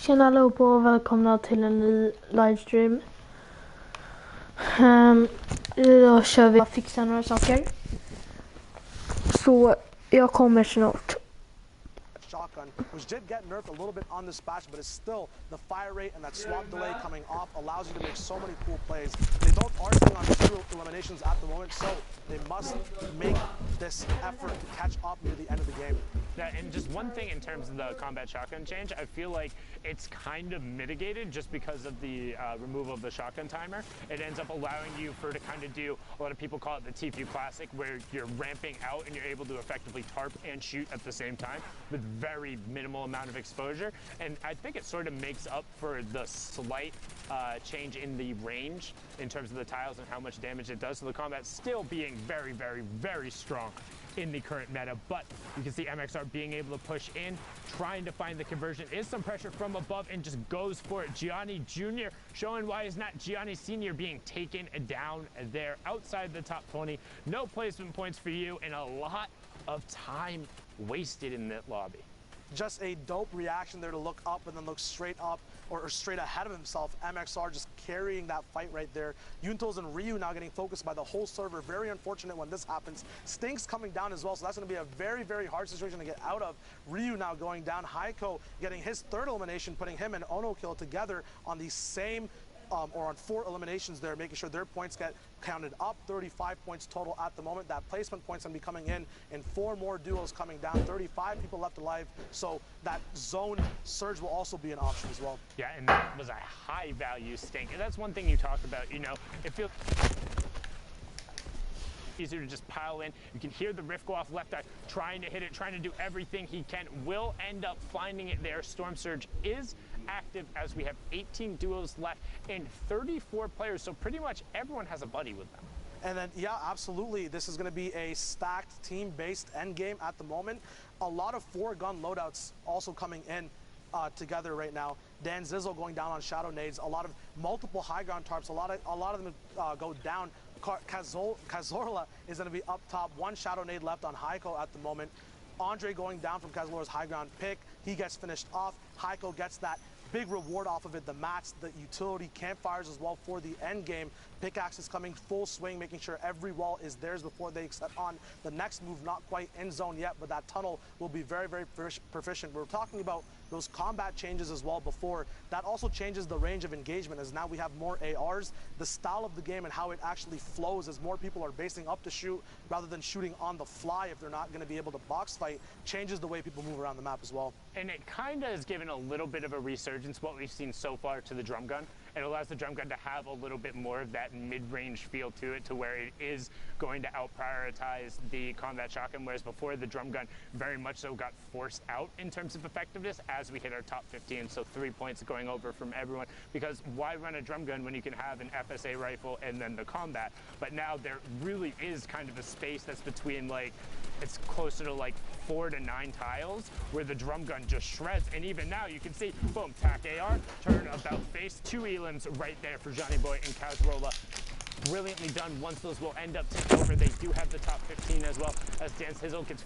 Tjena allihopa och välkomna till en ny livestream. Idag kör vi fixa några saker. Så jag kommer snart. Shotgun, which did get nerfed a little bit on this patch, but it's still the fire rate and that swap delay coming off allows you to make so many cool plays. They both are sitting on 2 eliminations at the moment, so they must make this effort to catch up near the end of the game. Yeah, and just one thing in terms of the combat shotgun change, I feel like it's kind of mitigated just because of the removal of the shotgun timer. It ends up allowing you to kind of do, a lot of people call it the TFU Classic, where you're ramping out and you're able to effectively tarp and shoot at the same time with very minimal amount of exposure. And I think it sort of makes up for the slight change in the range in terms of the tiles and how much damage it does. So the combat still being very, very, very strong in the current meta, but you can see MXR being able to push in, trying to find the conversion. Is some pressure from above and just goes for it. Gianni Jr. showing why he's not Gianni Sr. being taken down there outside the top 20. No placement points for you and a lot of time wasted in that lobby. Just a dope reaction there to look up and then look straight up or straight ahead of himself. MXR just carrying that fight right there. Yuntos and Ryu now getting focused by the whole server. Very unfortunate when this happens. Stink's coming down as well, so that's going to be a very, very hard situation to get out of. Ryu now going down. Heiko getting his third elimination, putting him and Ono Kill together on the same or on 4 eliminations there, making sure their points get counted up. 35 points total at the moment. That placement points going to be coming in 4 more duos coming down. 35 people left alive, so that zone surge will also be an option as well. Yeah, and that was a high value stink. And that's one thing you talked about, you know, it feels easier to just pile in. You can hear the rift go off left eye, trying to hit it, trying to do everything he can. Will end up finding it there. Storm Surge is active as we have 18 duos left and 34 players, so pretty much everyone has a buddy with them. And then, yeah, absolutely. This is going to be a stacked team-based endgame at the moment. A lot of 4-gun loadouts also coming in together right now. Dan Zizzle going down on shadow nades. A lot of multiple high ground tarps. A lot of them go down. Cazorla is going to be up top. 1 shadow nade left on Heiko at the moment. Andre going down from Cazorla's high ground pick. He gets finished off. Heiko gets that big reward off of it, the mats, the utility campfires as well for the end game. Pickaxe is coming full swing, making sure every wall is theirs before they set on the next move. Not quite in zone yet, but that tunnel will be very, very proficient. We were talking about those combat changes as well before. That also changes the range of engagement, as now we have more ARs. The style of the game and how it actually flows as more people are basing up to shoot rather than shooting on the fly if they're not going to be able to box fight, changes the way people move around the map as well. And it kind of has given a little bit of a resurgence, what we've seen so far, to the drum gun. It allows the drum gun to have a little bit more of that mid-range feel to it, to where it is going to out-prioritize the combat shotgun, whereas before the drum gun very much so got forced out in terms of effectiveness as we hit our top 15, so 3 points going over from everyone, because why run a drum gun when you can have an FSA rifle and then the combat? But now there really is kind of a space that's between, like, it's closer to like 4 to 9 tiles where the drum gun just shreds. And even now you can see, boom, tack AR, turn about face, 2 elims right there for Johnny Boy and Kazrola. Brilliantly done. Once those will end up taking over, they do have the top 15 as well, as Dan Sizzle gets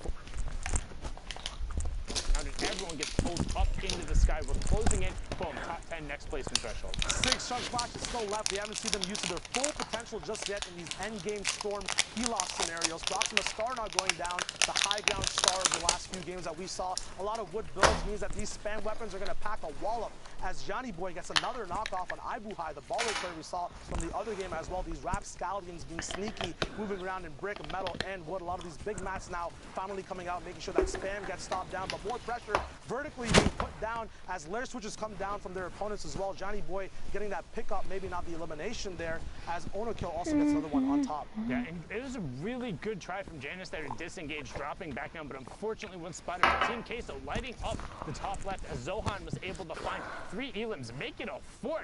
and everyone gets pulled up into the sky. We're closing in. Boom, top 10 next placement threshold. 6 chunk flashes still left. We haven't seen them use to their full potential just yet in these endgame storm Helos scenarios. Proxima Star not going down, the high ground star of the last few games that we saw. A lot of wood builds means that these spam weapons are going to pack a wallop, as Johnny Boy gets another knockoff on Ibuhai, the baller player we saw from the other game as well. These rapscallions being sneaky, moving around in brick, metal, and wood. A lot of these big mats now finally coming out, making sure that spam gets stopped down, but more pressure vertically being put down as layer switches come down from their opponents as well. Johnny Boy getting that pickup, maybe not the elimination there, as Ono Kill also gets another one on top. Yeah, and it was a really good try from Janus there to disengage, dropping back down, but unfortunately one spotted for Team Queso lighting up the top left, as Zohan was able to find 3 elims, make it a 4th,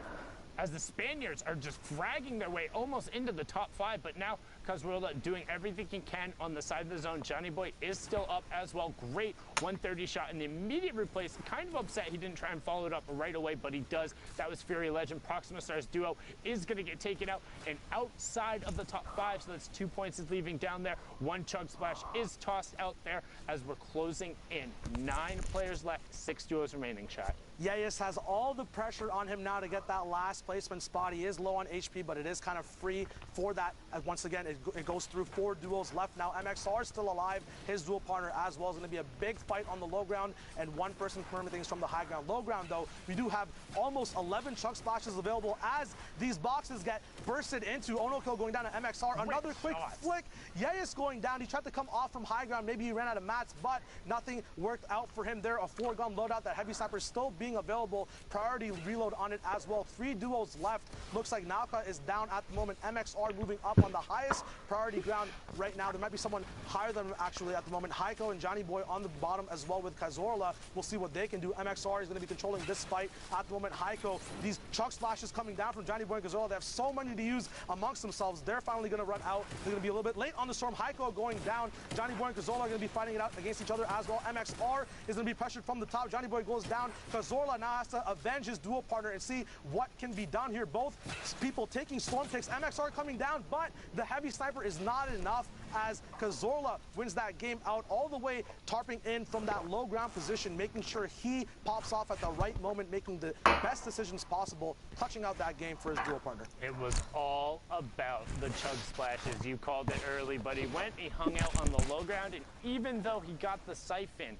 as the Spaniards are just fragging their way almost into the top 5, but now Cazrola doing everything he can on the side of the zone. Johnny Boy is still up as well. Great 130 shot in the immediate replace. Kind of upset he didn't try and follow it up right away, but he does. That was Fury Legend. Proxima Stars duo is going to get taken out and outside of the top 5, so that's 2 points is leaving down there. 1 chug splash is tossed out there as we're closing in. 9 players left, 6 duos remaining, chat. Yayas has all the pressure on him now to get that last placement spot. He is low on HP, but it is kind of free for that. Once again, it goes through 4 duels left now. MXR still alive. His duel partner as well is going to be a big fight on the low ground, and one person confirming things from the high ground. Low ground, though, we do have almost 11 chunk splashes available as these boxes get bursted into. Ono kill going down to MXR. Another quick flick. Yayas going down. He tried to come off from high ground. Maybe he ran out of mats, but nothing worked out for him there. A 4-gun loadout. That heavy sniper still being available. Priority reload on it as well. 3 duos left. Looks like Nauka is down at the moment. MXR moving up on the highest priority ground right now. There might be someone higher than him actually at the moment. Heiko and Johnny Boy on the bottom as well with Kazorla. We'll see what they can do. MXR is going to be controlling this fight at the moment. Heiko, these chunk splashes coming down from Johnny Boy and Kazorla. They have so many to use amongst themselves. They're finally going to run out. They're going to be a little bit late on the storm. Heiko going down. Johnny Boy and Kazorla are going to be fighting it out against each other as well. MXR is going to be pressured from the top. Johnny Boy goes down. Kazorla now has to avenge his dual partner and see what can be done here. Both people taking storm kicks. MXR coming down, but the heavy sniper is not enough as Kazorla wins that game out all the way, tarping in from that low ground position, making sure he pops off at the right moment, making the best decisions possible, clutching out that game for his dual partner. It was all about the chug splashes. You called it early, but he went, he hung out on the low ground, and even though he got the siphon,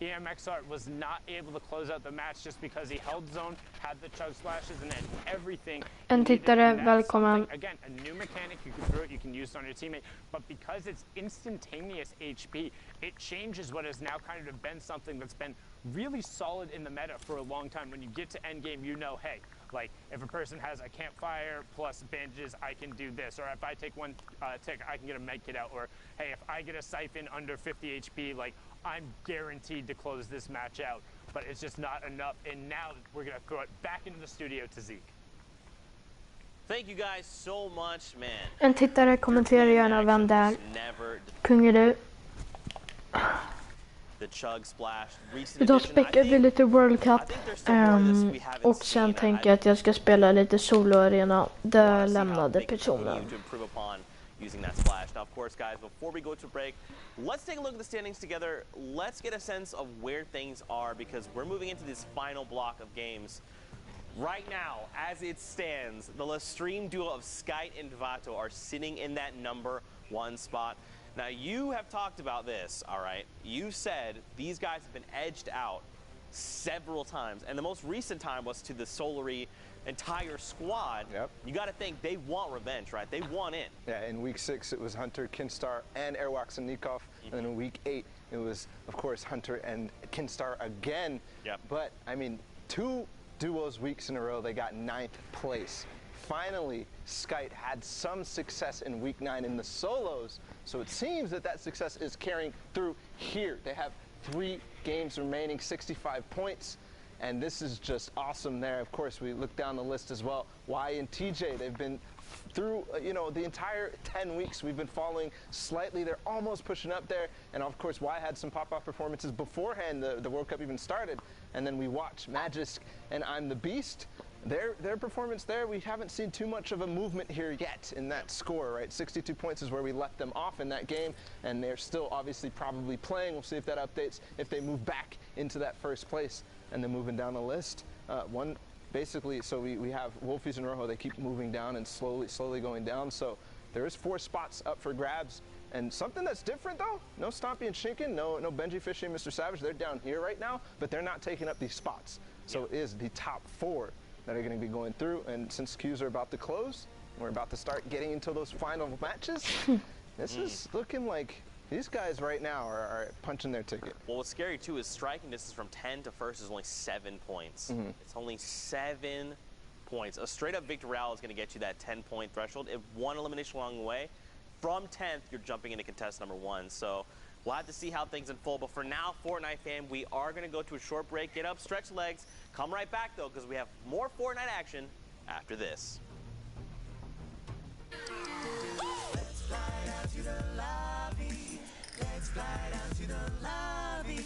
EMXR was not able to close out the match just because he held zone, had the chug splashes, and had everything. En tittare, välkommen. Again, a new mechanic, you can throw it, you can use it on your teammate, but because it's instantaneous HP, it changes what has now kind of been something that's been really solid in the meta for a long time. When you get to endgame, you know, hey, like if a person has a campfire plus bandages, I can do this. Or if I take one tick, I can get a med kit out. Or hey, if I get a siphon under 50 HP, like I'm guaranteed to close this match out. But it's just not enough. And now we're gonna throw it back into the studio to Zeke. Thank you guys so much, man. En tittare, kommentera gärna vem det är. Kung är du. The chug splash. Idag späckar vi lite World Cup och sen tänker jag att jag ska spela lite solo-arena. Där lämnade personen. Using that splash. Now, of course, guys, before we go to break, let's take a look at the standings together. Let's get a sense of where things are because we're moving into this final block of games. Right now, as it stands, the Lestream duo of Skite and Vato are sitting in that #1 spot. Now, you have talked about this, all right? You said these guys have been edged out several times, and the most recent time was to the Solary entire squad. Yep. You got to think they want revenge, right? They want in. Yeah, in week 6, it was Hunter, Kinstar, and Airwaxanikov. And then in week 8, it was, of course, Hunter and Kinstar again. Yep. But, I mean, 2 duos weeks in a row, they got 9th place. Finally, Skite had some success in week 9 in the solos, so it seems that that success is carrying through here. They have 3 games remaining, 65 points, and this is just awesome there. Of course, we look down the list as well. Y and TJ, they've been through, you know, the entire 10 weeks we've been following slightly. They're almost pushing up there, and of course, Y had some pop-off performances beforehand the World Cup even started, and then we watch Magisk and I'm the Beast. Their performance there, we haven't seen too much of a movement here yet in that score, right? 62 points is where we left them off in that game, and they're still obviously probably playing. We'll see if that updates, if they move back into that first place, and then moving down the list. Basically, so we have Wolfies and Rojo, they keep moving down and slowly going down, so there is 4 spots up for grabs. And something that's different though, no Stompy and Shinken, no Benji Fishy and Mr. Savage, they're down here right now, but they're not taking up these spots. So it is the top 4 that are going to be going through, and since queues are about to close, we're about to start getting into those final matches. This is looking like these guys right now are punching their ticket. Well, what's scary too is striking distance from 10 to first is only 7 points. It's only 7 points. A straight up victory royale is going to get you that 10-point threshold. If 1 elimination along the way, from 10th, you're jumping into contest #1. So we'll have to see how things unfold. But for now, Fortnite fam, we are going to go to a short break, get up, stretch legs, come right back though, because we have more Fortnite action after this. Let's fly down to the lobby. Let's fly down to the lobby.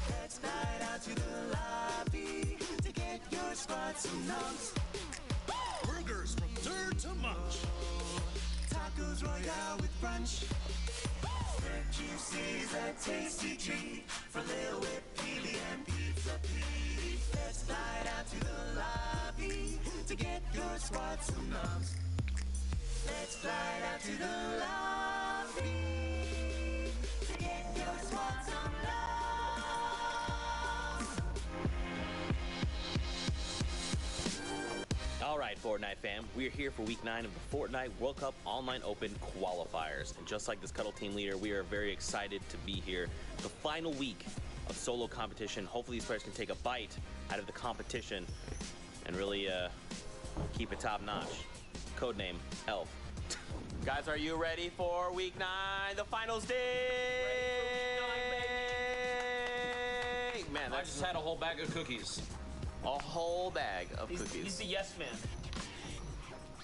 Let's fly down to the lobby to get your spots and nugs. Burgers from dirt to munch. Tacos royale with brunch. Red juices a tasty treat for Lil Whip, Peely, and Pizza Pete. Let's fly to the lobby to get your squad some knobs. Let's fly down to the lobby to get your squad some love. All right, Fortnite fam, we are here for week 9 of the Fortnite World Cup Online Open qualifiers. And just like this Cuddle team leader, we are very excited to be here. The final week of solo competition. Hopefully these players can take a bite out of the competition and really keep it top notch. Codename Elf. Guys, are you ready for week 9, the finals day? Man, I just had a whole bag of cookies. A whole bag of cookies. He's the yes man.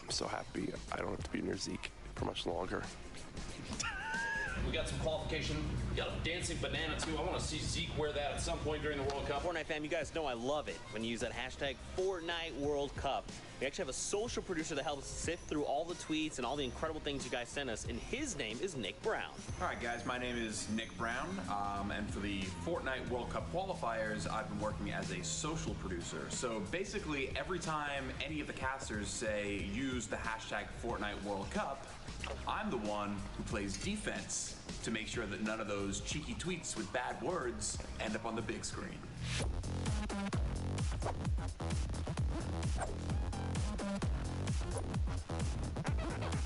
I'm so happy I don't have to be near Zeke for much longer. We got some qualification. We got a dancing banana too. I want to see Zeke wear that at some point during the World Cup. Fortnite fam, you guys know I love it when you use that hashtag Fortnite World Cup. We actually have a social producer that helps sift through all the tweets and all the incredible things you guys send us, and his name is Nick Brown. All right, guys, my name is Nick Brown, and for the Fortnite World Cup qualifiers, I've been working as a social producer. So basically, every time any of the casters say use the hashtag Fortnite World Cup, I'm the one who plays defense to make sure that none of those cheeky tweets with bad words end up on the big screen.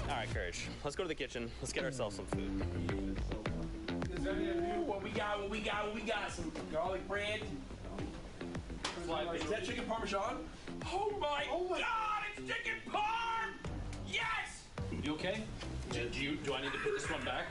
All right, Courage, let's go to the kitchen. Let's get ourselves some food. What we got? Some garlic bread. Is that chicken parmesan? Oh my God, it's chicken parm! Yes! You okay? Do I need to put this one back?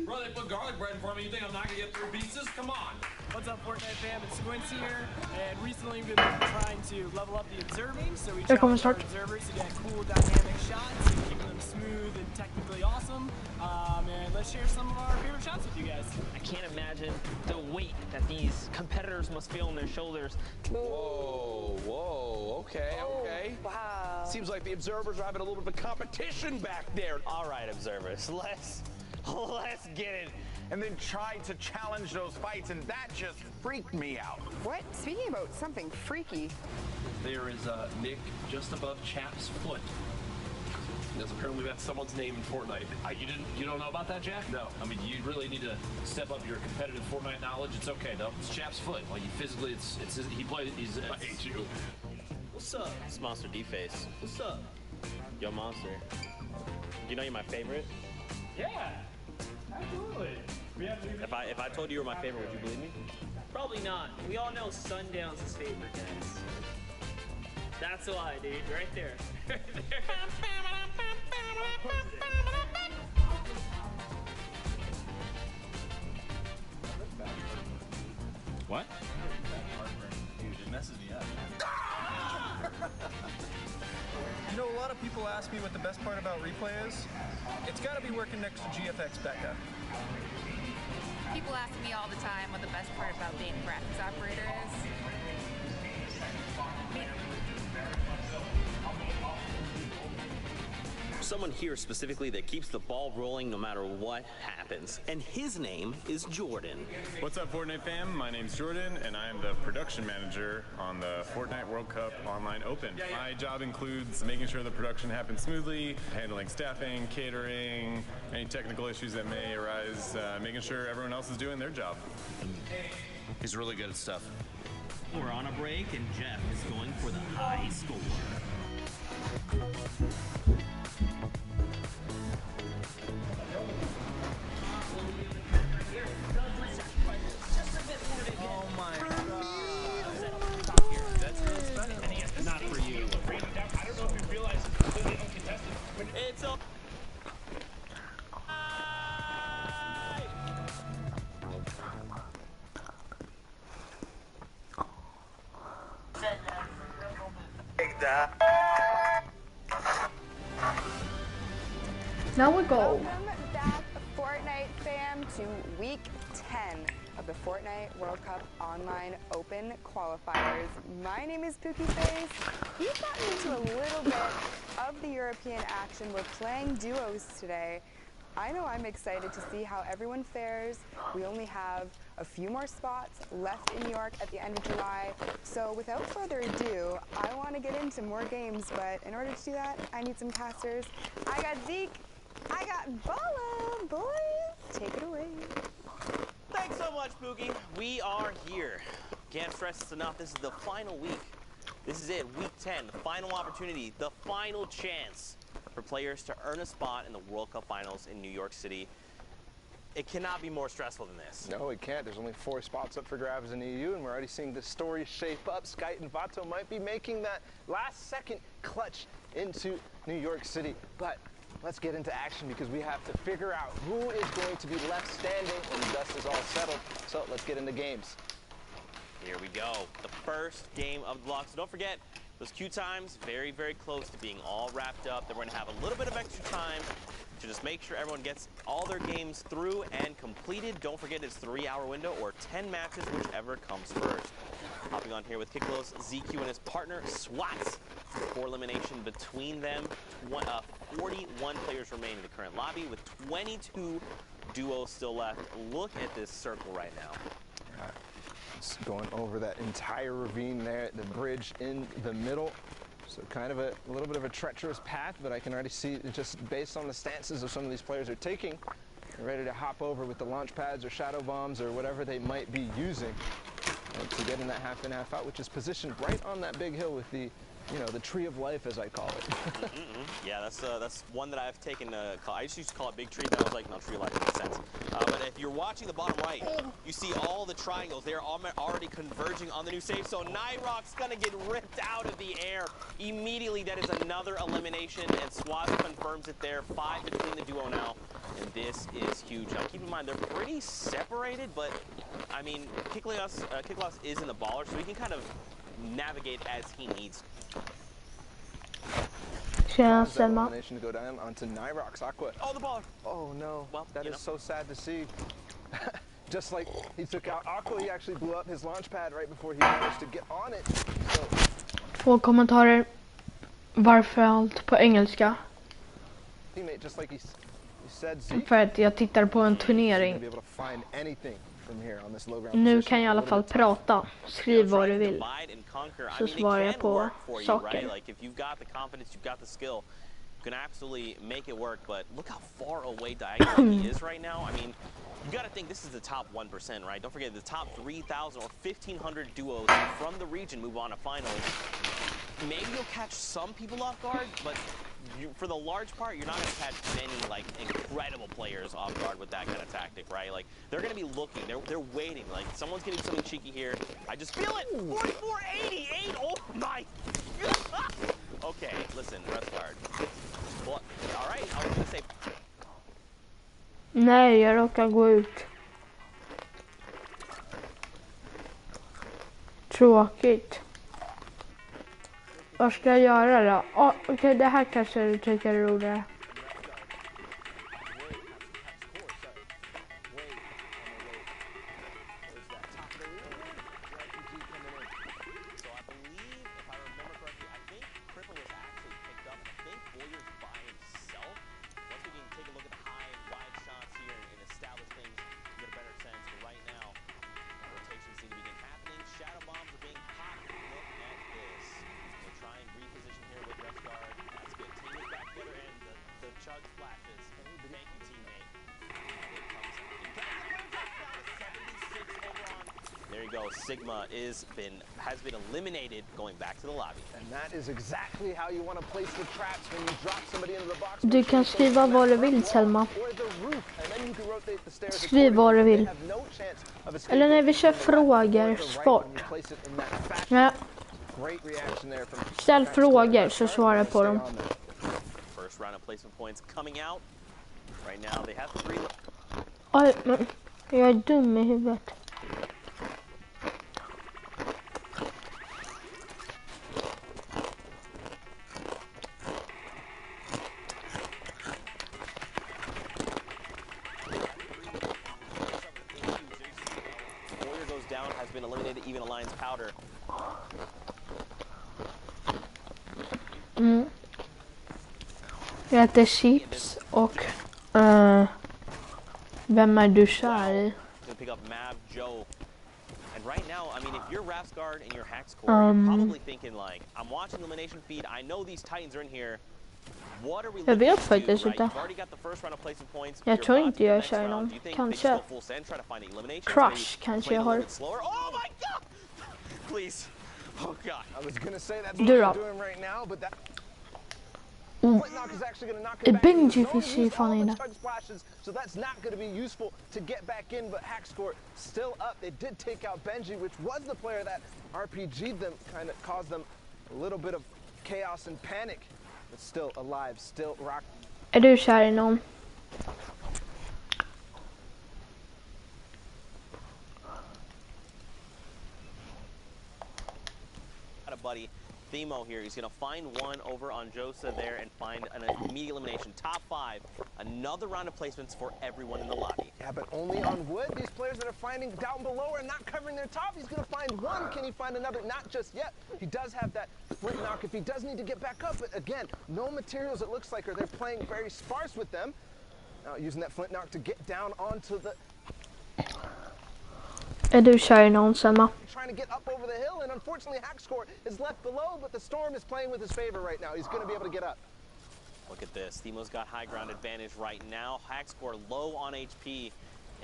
Bro, they put garlic bread in front of me. You think I'm not gonna get 3 pieces? Come on. What's up, Fortnite fam? It's Squints here, and recently we've been trying to level up the observing, so we challenged our observers to get cool dynamic shots and keep them smooth and technically awesome. And let's share some of our favorite shots with you guys. I can't imagine the weight that these competitors must feel on their shoulders. Whoa, okay. Wow. Seems like the observers are having a little bit of a competition back there. All right, observers, let's get it. And then tried to challenge those fights, and that just freaked me out. What? Speaking about something freaky. There is Nick just above Chap's foot. Because apparently that's someone's name in Fortnite. You don't know about that, Jack? No. I mean, you really need to step up your competitive Fortnite knowledge. It's okay though. It's Chap's foot. Like physically, he plays. I hate you. What's up? It's Monster D-Face. What's up? Yo, Monster. You know you're my favorite? Yeah. Absolutely. If I told you were my favorite, would you believe me? Probably not. We all know Sundown's his favorite, guys. That's why, dude. Right there. What? Dude, it messes me up. You know, a lot of people ask me what the best part about replay is. It's got to be working next to GFX Becca. People ask me all the time what the best part about being a graphics operator is. Someone here specifically that keeps the ball rolling no matter what happens. And his name is Jordan. What's up, Fortnite fam? My name's Jordan, and I am the production manager on the Fortnite World Cup Online Open. My job includes making sure the production happens smoothly, handling staffing, catering, any technical issues that may arise, making sure everyone else is doing their job. He's really good at stuff. We're on a break, and Jeff is going for the high score. Oh my God. That's not for you. I don't know if you realize completely uncontested. It's a Now we go. Welcome back, Fortnite fam, to week 10 of the Fortnite World Cup Online Open qualifiers. My name is Pookie Face. We've gotten into a little bit of the European action. We're playing duos today. I know I'm excited to see how everyone fares. We only have a few more spots left in New York at the end of July. So without further ado, I want to get into more games, but in order to do that, I need some casters. I got Zeke, I got Bara, boys. Take it away. Thanks so much, Pookie. We are here. Can't stress this enough. This is the final week. This is it, week 10, the final opportunity, the final chance for players to earn a spot in the World Cup Finals in New York City. It cannot be more stressful than this. No, it can't. There's only 4 spots up for grabs in EU, and we're already seeing the story shape up. Skyt and Vato might be making that last-second clutch into New York City. But let's get into action because we have to figure out who is going to be left standing when the dust is all settled. So let's get into games. Here we go, the first game of the block. So don't forget, those queue times, very, very close to being all wrapped up. Then we're gonna have a little bit of extra time to just make sure everyone gets all their games through and completed. Don't forget it's 3-hour window or 10 matches, whichever comes first. Hopping on here with Kiklos, ZQ and his partner, Swats. 4 elimination between them. 41 players remain in the current lobby with 22 duos still left. Look at this circle right now. Going over that entire ravine there, the bridge in the middle. So kind of a little bit of a treacherous path, but I can already see just based on the stances of some of these players are taking, they're ready to hop over with the launch pads or shadow bombs or whatever they might be using to get in that half in, half out, which is positioned right on that big hill with the, you know, the tree of life, as I call it. Yeah, that's one that I've taken to call. I used to call it big tree, then I was like, no, tree of life makes sense. But if you're watching the bottom right, you see all the triangles. They're already converging on the new safe zone. Nyrock's gonna get ripped out of the air. Immediately, that is another elimination, and Swaz confirms it there. 5 between the duo now, and this is huge. Now, keep in mind, they're pretty separated, but, I mean, Kiklos is in the baller, so he can kind of navigate as he needs. Tjena, Selma. Elimination to go down onto Nyrock's Aqua. Oh, the baller. Oh no, well, that is so sad to see. Just like he took out Aqua, he actually blew up his launch pad right before he managed to get on it. So... 2 kommentarer. Varför allt på engelska? Teammate, just like he said, Zeke, För att jag tittar på en turnering. Nu kan jag i alla fall prata. Skriv vad du vill. Så svarar jag på saker. Like if you've got the confidence, you've got the skill, you can absolutely make it work. But look how far away diagonally he is right now. I mean, you got to think this is the top 1%, right? Don't forget the top 3,000 or 1,500 duos from the region move on to finals. Maybe you'll catch some people off guard, but for the large part, you're not going to catch many like incredible players off guard with that kind of tactic, right? Like they're going to be looking, they're waiting. Like someone's getting something cheeky here. I just feel it. 44.88. Oh my! Okay, listen, rest guard. Well, all right, I was going to say. Nej, jag råkar gå ut. Tråkigt. Vad ska jag göra då? Okej, det här kanske du tycker är roligare. Sigma has been eliminated, going back to the lobby. And that is exactly how you want to place the traps when you drop somebody into the box. Du kan skriva vad du vill, Selma. Skriv vad du vill. Eller nej, vi kör frågor sport. Ja. Ställ frågor så svarar jag på dem. First round of placement points coming out. Right now they have 3. Oj, men jag är dum i huvudet. Jag äter chips och Vem är du kär i? To pick up Mav, Joe. And right now, I mean, if you're Rafsguard and you're Hackscore, you're probably thinking like, I'm watching the elimination feed. I know these Titans are in here. What are we Jag looking vet to do, faktiskt right? inte. You've already got the first round of placement points. Jag You're tror about inte to the jag next kör round. någon. Do you think they Kanske. just go full send, try to find eliminations? Crush Maybe kanske play jag a little har. bit slower? Oh my god! Please. Oh god. I was gonna say that's Du what då? you're doing right now, but that Benji finns fan inne. So that's not going to be useful to get back in, but Hackscore still up. They did take out Benji, which was the player that RPG'd them, kind of caused them a little bit of chaos and panic, but still alive, still rock. Är du kär i någon? Buddy Themo here. He's going to find one over on Josa there and find an immediate elimination. Top 5. Another round of placements for everyone in the lobby. Yeah, but only on wood. These players that are finding down below are not covering their top. He's going to find one. Can he find another? Not just yet. He does have that flint knock if he does need to get back up. But again, no materials it looks like, or they're playing very sparse with them. Now using that flint knock to get down onto the... Är du kär i någon, Selma? Trying to get up over the hill, and unfortunately Hackscore is left below, but the storm is playing with his favor right now. He's going to be able to get up. Look at this. Themo's got high ground advantage right now. Hackscore low on HP.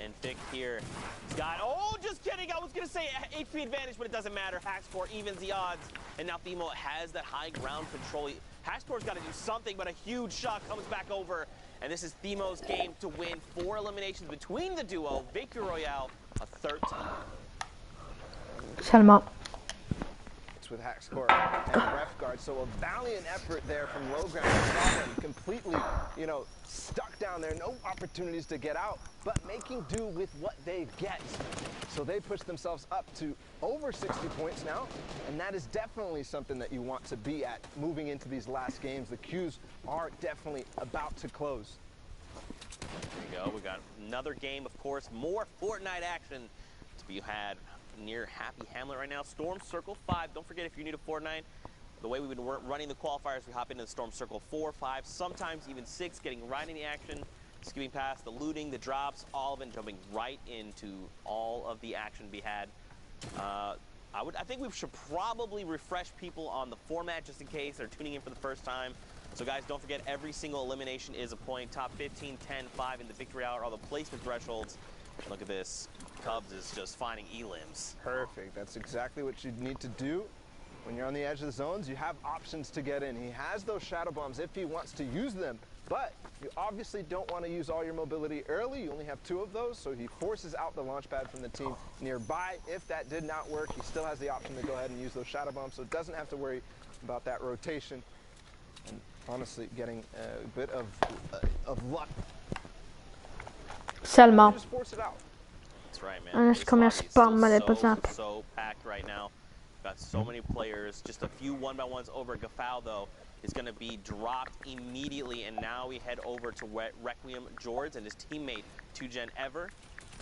And Vic here. He's got, oh, just kidding. I was going to say HP advantage, but it doesn't matter. Hackscore evens the odds. And now Themo has that high ground control. Hackscore's got to do something, but a huge shot comes back over. And this is Themo's game to win 4 eliminations between the duo. Victory Royale, a 13. Selma. With Hackscore and Refguard, so a valiant effort there from low ground. Saw them completely, you know, stuck down there, no opportunities to get out, but making do with what they get. So they push themselves up to over 60 points now, and that is definitely something that you want to be at moving into these last games. The queues are definitely about to close. There you go. We got another game, of course, more Fortnite action to be had near Happy Hamlet right now. Storm Circle 5. Don't forget, if you're new to Fortnite, the way we've been running the qualifiers, we hop into the Storm Circle 4, 5, sometimes even 6, getting right in the action, skipping past the looting, the drops, all of it, jumping right into all of the action to be had. I think we should probably refresh people on the format just in case they're tuning in for the first time. So guys, don't forget, every single elimination is a point. Top 15, 10, 5 in the victory hour, all the placement thresholds. Look at this. Cubs is just finding elims. Perfect. That's exactly what you need to do when you're on the edge of the zones. You have options to get in. He has those shadow bombs if he wants to use them, but you obviously don't want to use all your mobility early. You only have 2 of those, so he forces out the launch pad from the team nearby. If that did not work, he still has the option to go ahead and use those shadow bombs, so doesn't have to worry about that rotation. And honestly, getting a bit of luck. Selma. Just force it out. That's right, man. Annars kommer jag spamma dig på Snap. So packed right now. Got so many players. Just a few one-by-ones over. Gafal, though, is going to be dropped immediately. And now we head over to Requiem George and his teammate, 2Gen Ever.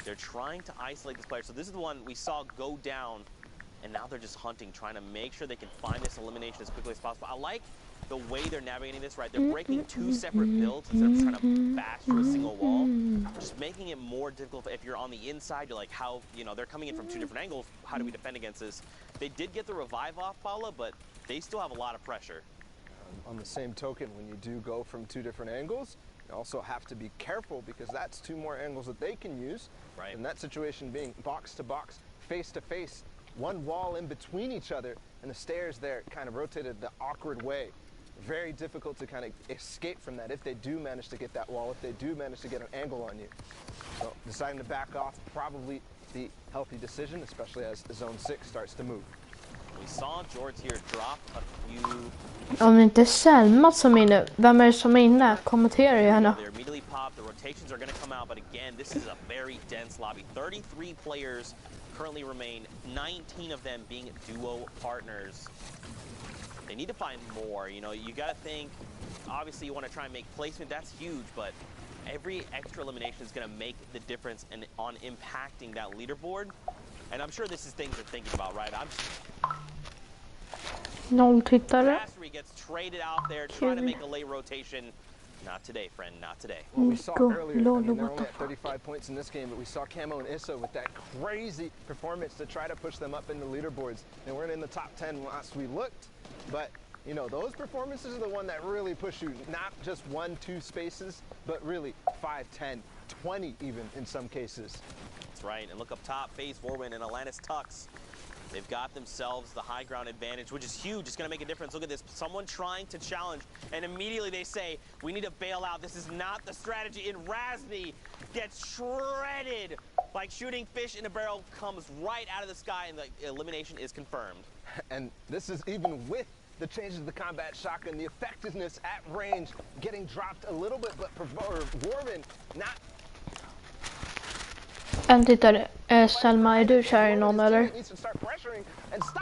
They're trying to isolate this player. So this is the one we saw go down. And now they're just hunting, trying to make sure they can find this elimination as quickly as possible. I like the way they're navigating this, right? They're breaking 2 separate builds instead of trying to bash through a single wall. Just making it more difficult. If you're on the inside, you're like, how, you know, they're coming in from 2 different angles. How do we defend against this? They did get the revive off, Paula, but they still have a lot of pressure. On the same token, when you do go from 2 different angles, you also have to be careful because that's 2 more angles that they can use. Right. And that situation being box to box, face to face, 1 wall in between each other, and the stairs there kind of rotated the awkward way. Very difficult to kind of escape from that if they do manage to get that wall, if they do manage to get an angle on you. So deciding to back off, probably the healthy decision, especially as Zone 6 starts to move. We saw George here drop a few. Om inte Selma som är inne, vem är det som är inne? Kommentera gärna. They're immediately popped. The rotations are going to come out, but again, this is a very dense lobby. 33 players currently remain, 19 of them being duo partners. They need to find more. You know, you got to think, obviously you want to try and make placement. That's huge, but every extra elimination is going to make the difference on impacting that leaderboard. And I'm sure this is things they're thinking about, right? Noll tittare. Gets traded out there, trying to make a late rotation. Not today, friend, not today. Well, we saw earlier, I mean, they're only at 35 points in this game, but we saw Camo and Issa with that crazy performance to try to push them up in the leaderboards. And we're in the top 10 last we looked, but you know, those performances are the one that really push you, not just 1-2 spaces, but really 5, 10, 20 even in some cases. That's right, and look up top, FaZe, Vorwin, and Atlantis Tux. They've got themselves the high ground advantage, which is huge. It's going to make a difference. Look at this. Someone trying to challenge, and immediately they say, we need to bail out. This is not the strategy. And Razny gets shredded. Like shooting fish in a barrel, comes right out of the sky, and the elimination is confirmed. And this is even with the changes to the combat shotgun, the effectiveness at range getting dropped a little bit, but for Vorwin, not... En tittare, Selma, är du kär i någon eller?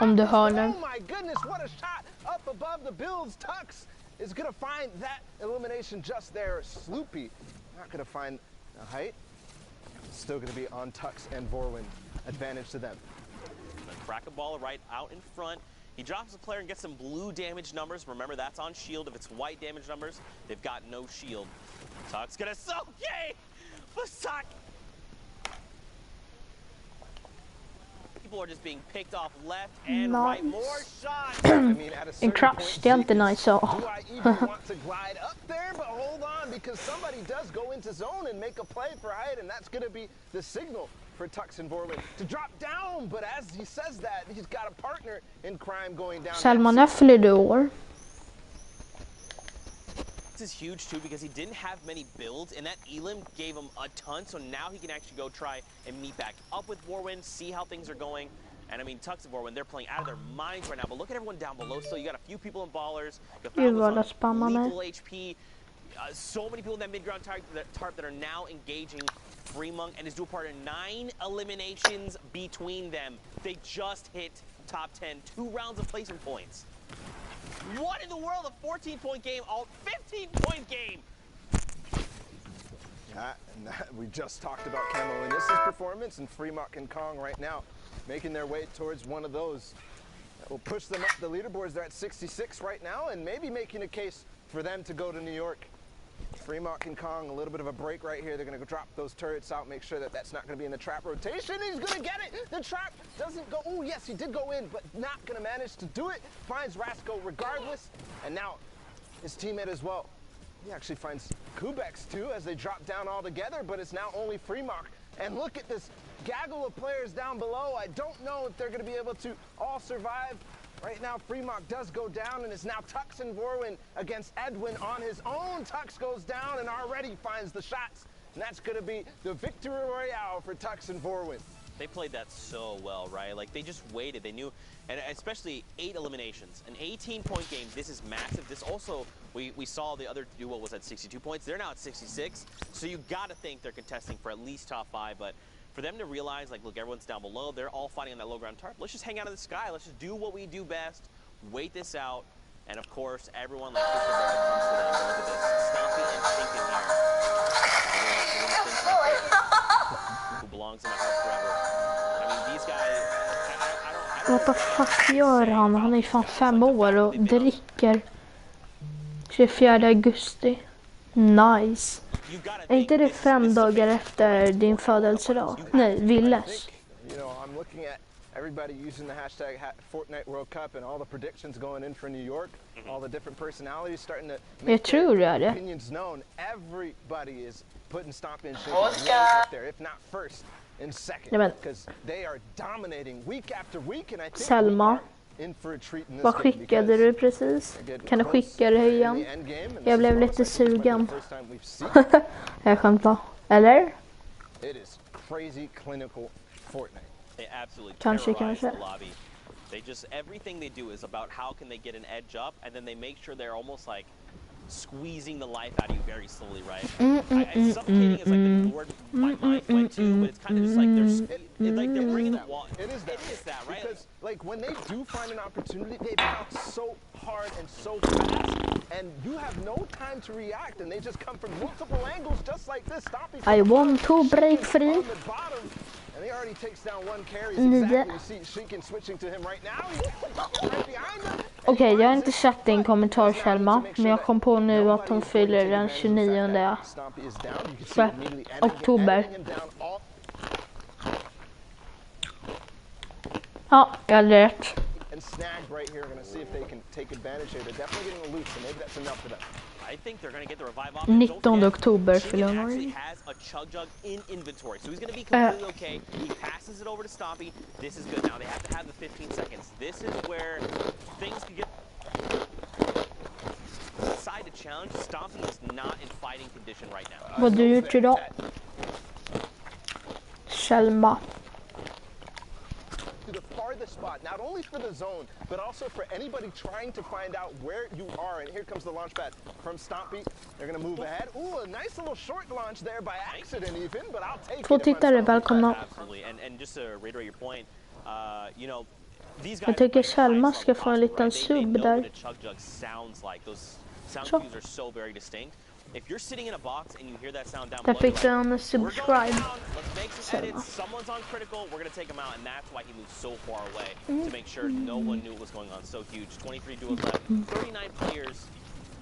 Om du hör nu. Oh my goodness, what a shot up above the builds. Tux is gonna find that elimination just there. Sloopy not gonna find a height. Still gonna be on Tux and Vorwin. Advantage to them. Crack a ball right out in front. He drops the player and gets some blue damage numbers. Remember, that's on shield. If it's white damage numbers, they've got no shield. Tux gonna soak. Yay! Basak. People are just being picked off left and right. More shots. I mean, at a certain crash, det är inte nice så. Do I even want to glide up there? But hold on, because somebody does go into zone and make a play for height, and that's gonna be the signal for Tux and Vorwin to drop down. But as he says that, he's got a partner in crime going down. Selma, när fyller du år? This is huge too because he didn't have many builds, and that Elim gave him a ton, so now he can actually go try and meet back up with Vorwin, see how things are going. And I mean, Tux and Vorwin, they're playing out of their minds right now, but look at everyone down below. So you got a few people in ballers, lethal HP, so many people in that mid-ground tarp that are now engaging Fremont and his dual partner. 9 eliminations between them. They just hit top 10, 2 rounds of placement points. What in the world? A 14-point game, all 15-point game. Yeah, and we just talked about Camo and Issa's performance, and Fremont and Kong right now making their way towards one of those that will push them up the leaderboards. They're at 66 right now, and maybe making a case for them to go to New York. Fremont and Kong, a little bit of a break right here. They're going to drop those turrets out, make sure that that's not going to be in the trap rotation. He's going to get it. The trap doesn't go. Oh, yes, he did go in, but not going to manage to do it. Finds Rasco regardless, and now his teammate as well. He actually finds Kubex too as they drop down all together, but it's now only Fremont. And look at this gaggle of players down below. I don't know if they're going to be able to all survive. Right now, Fremont does go down, and it's now Tux and Vorwin against Edwin on his own. Tux goes down and already finds the shots, and that's going to be the victory royale for Tux and Vorwin. They played that so well, right? Like, they just waited. They knew, and especially 8 eliminations. An 18-point game, this is massive. This also, we saw the other duo was at 62 points. They're now at 66, so you got to think they're contesting for at least top 5, but for them to realize, like, look, everyone's down below. They're all fighting on that low ground tarp. Let's just hang out in the sky. Let's just do what we do best, wait this out, and of course, everyone like Fisher Barrett comes to them. Look at this, Stumpy and Shinkin here. Who belongs in my heart forever. I mean, these guys, I don't What the fuck gör han? Han är fan 5 år och dricker 24 augusti. Nice. Är inte det 5 dagar efter din födelsedag? Nej, Villes. You know, I'm looking at everybody using the hashtag Fortnite World Cup and all the predictions going in for New York, all the different personalities starting to make their opinions known. Everybody is putting Stompy and Shaking up there, if not first, in second, because they are dominating week after week, and I think Selma. Vad skickade du precis? Kan du skicka det igen? Jag blev lite sugen. Jag skämtar. Eller? Kanske. They just, everything they do is about how can they get an edge up, and then they make sure they're almost like squeezing the life out of you very slowly, right? Suffocating is like the word my mind went to, but it's kind of just like they're bringing the wall. It is that, right? Because like when they do find an opportunity, they bounce so hard and so fast, and you have no time to react, and they just come from multiple angles, just like this. I want to break free. And he already takes down one carry. Exactly. You see Shinkin switching to him right now. He's right behind him. Okej, jag har inte sett din kommentar, Selma, men jag kom på nu att hon fyller den 29 oktober. Ja, jag hade rätt. 19 oktober fyller hon år. Vad du gjort idag? Selma. To the farthest spot, not only for the zone, but also for anybody trying to find out where you are. And here comes the launch pad from Stompy. They're going to move ahead. Ooh, a nice little short launch there by accident even, but I'll take it. Två tittare, välkomna. And just to reiterate your point, you know, jag tycker Selma ska få en liten sub där. Så. If you're sitting in a box and you hear that sound down Där below, fick du en subscribe. let's make some edits. Someone's on critical. We're going to take him out, and that's why he moved so far away to make sure no one knew what was going on. So huge. 23 duels left. 39 players.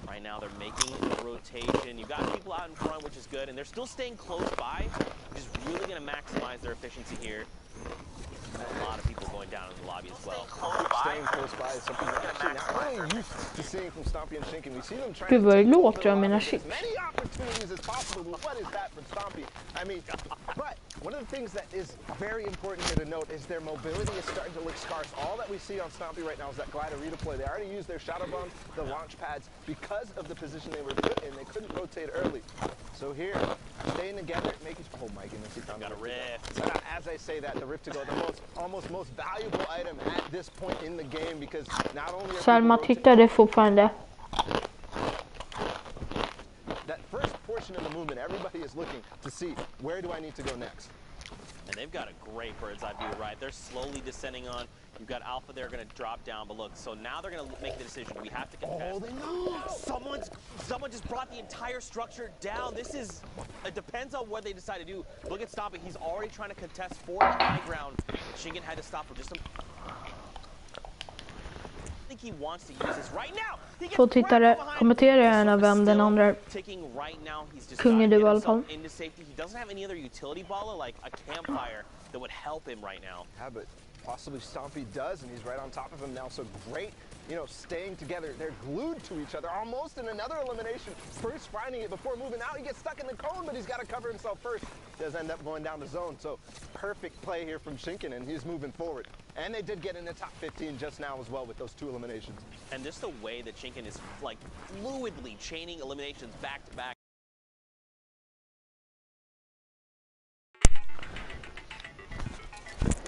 Right now, they're making a rotation. You've got people out in front, which is good, and they're still staying close by, which is really going to maximize their efficiency here. A lot of people going down in the lobby as well. Staying close by is something we're actually not really used to seeing from Stompy and Shinken. We see them trying Gud, vad to låter jag mina chips. many opportunities as possible. But what is that from Stompy? I mean, but one of the things that is very important here to note is their mobility is starting to look scarce. All that we see on Stompy right now is that glider redeploy. They already used their shadow bombs, the launch pads, because of the position they were put in. They couldn't rotate early. So here, staying together, making. Oh my goodness, he found a rift. As I say that, the rift to go, the almost most valuable item at this point in the game because not only are Selma tittade fortfarande. That first portion of the movement, everybody is looking to see where do I need to go next. And they've got a great bird's eye view, right? They're slowly descending on. You've got Alpha there going to drop down, but look, so now they're going to make the decision. We have to contest. Oh, they know. Someone just brought the entire structure down. It depends on what they decide to do. Look at Stompy. He's already trying to contest for the high ground. Shinken had to stop for just a... I think he wants to use this right now. Två tittare, kommenterar gärna vem den andra kungen du i alla fall. Into safety. He doesn't have any other utility baller like a campfire that would help him right now. Yeah, but possibly Stompy does, and he's right on top of him now. So great, you know, staying together. They're glued to each other, almost in another elimination. First finding it before moving out. He gets stuck in the cone, but he's got to cover himself first. Does end up going down the zone. So perfect play here from Shinken, and he's moving forward. And they did get in the top 15 just now as well with those two eliminations. And just the way that Shinken is like fluidly chaining eliminations back to back.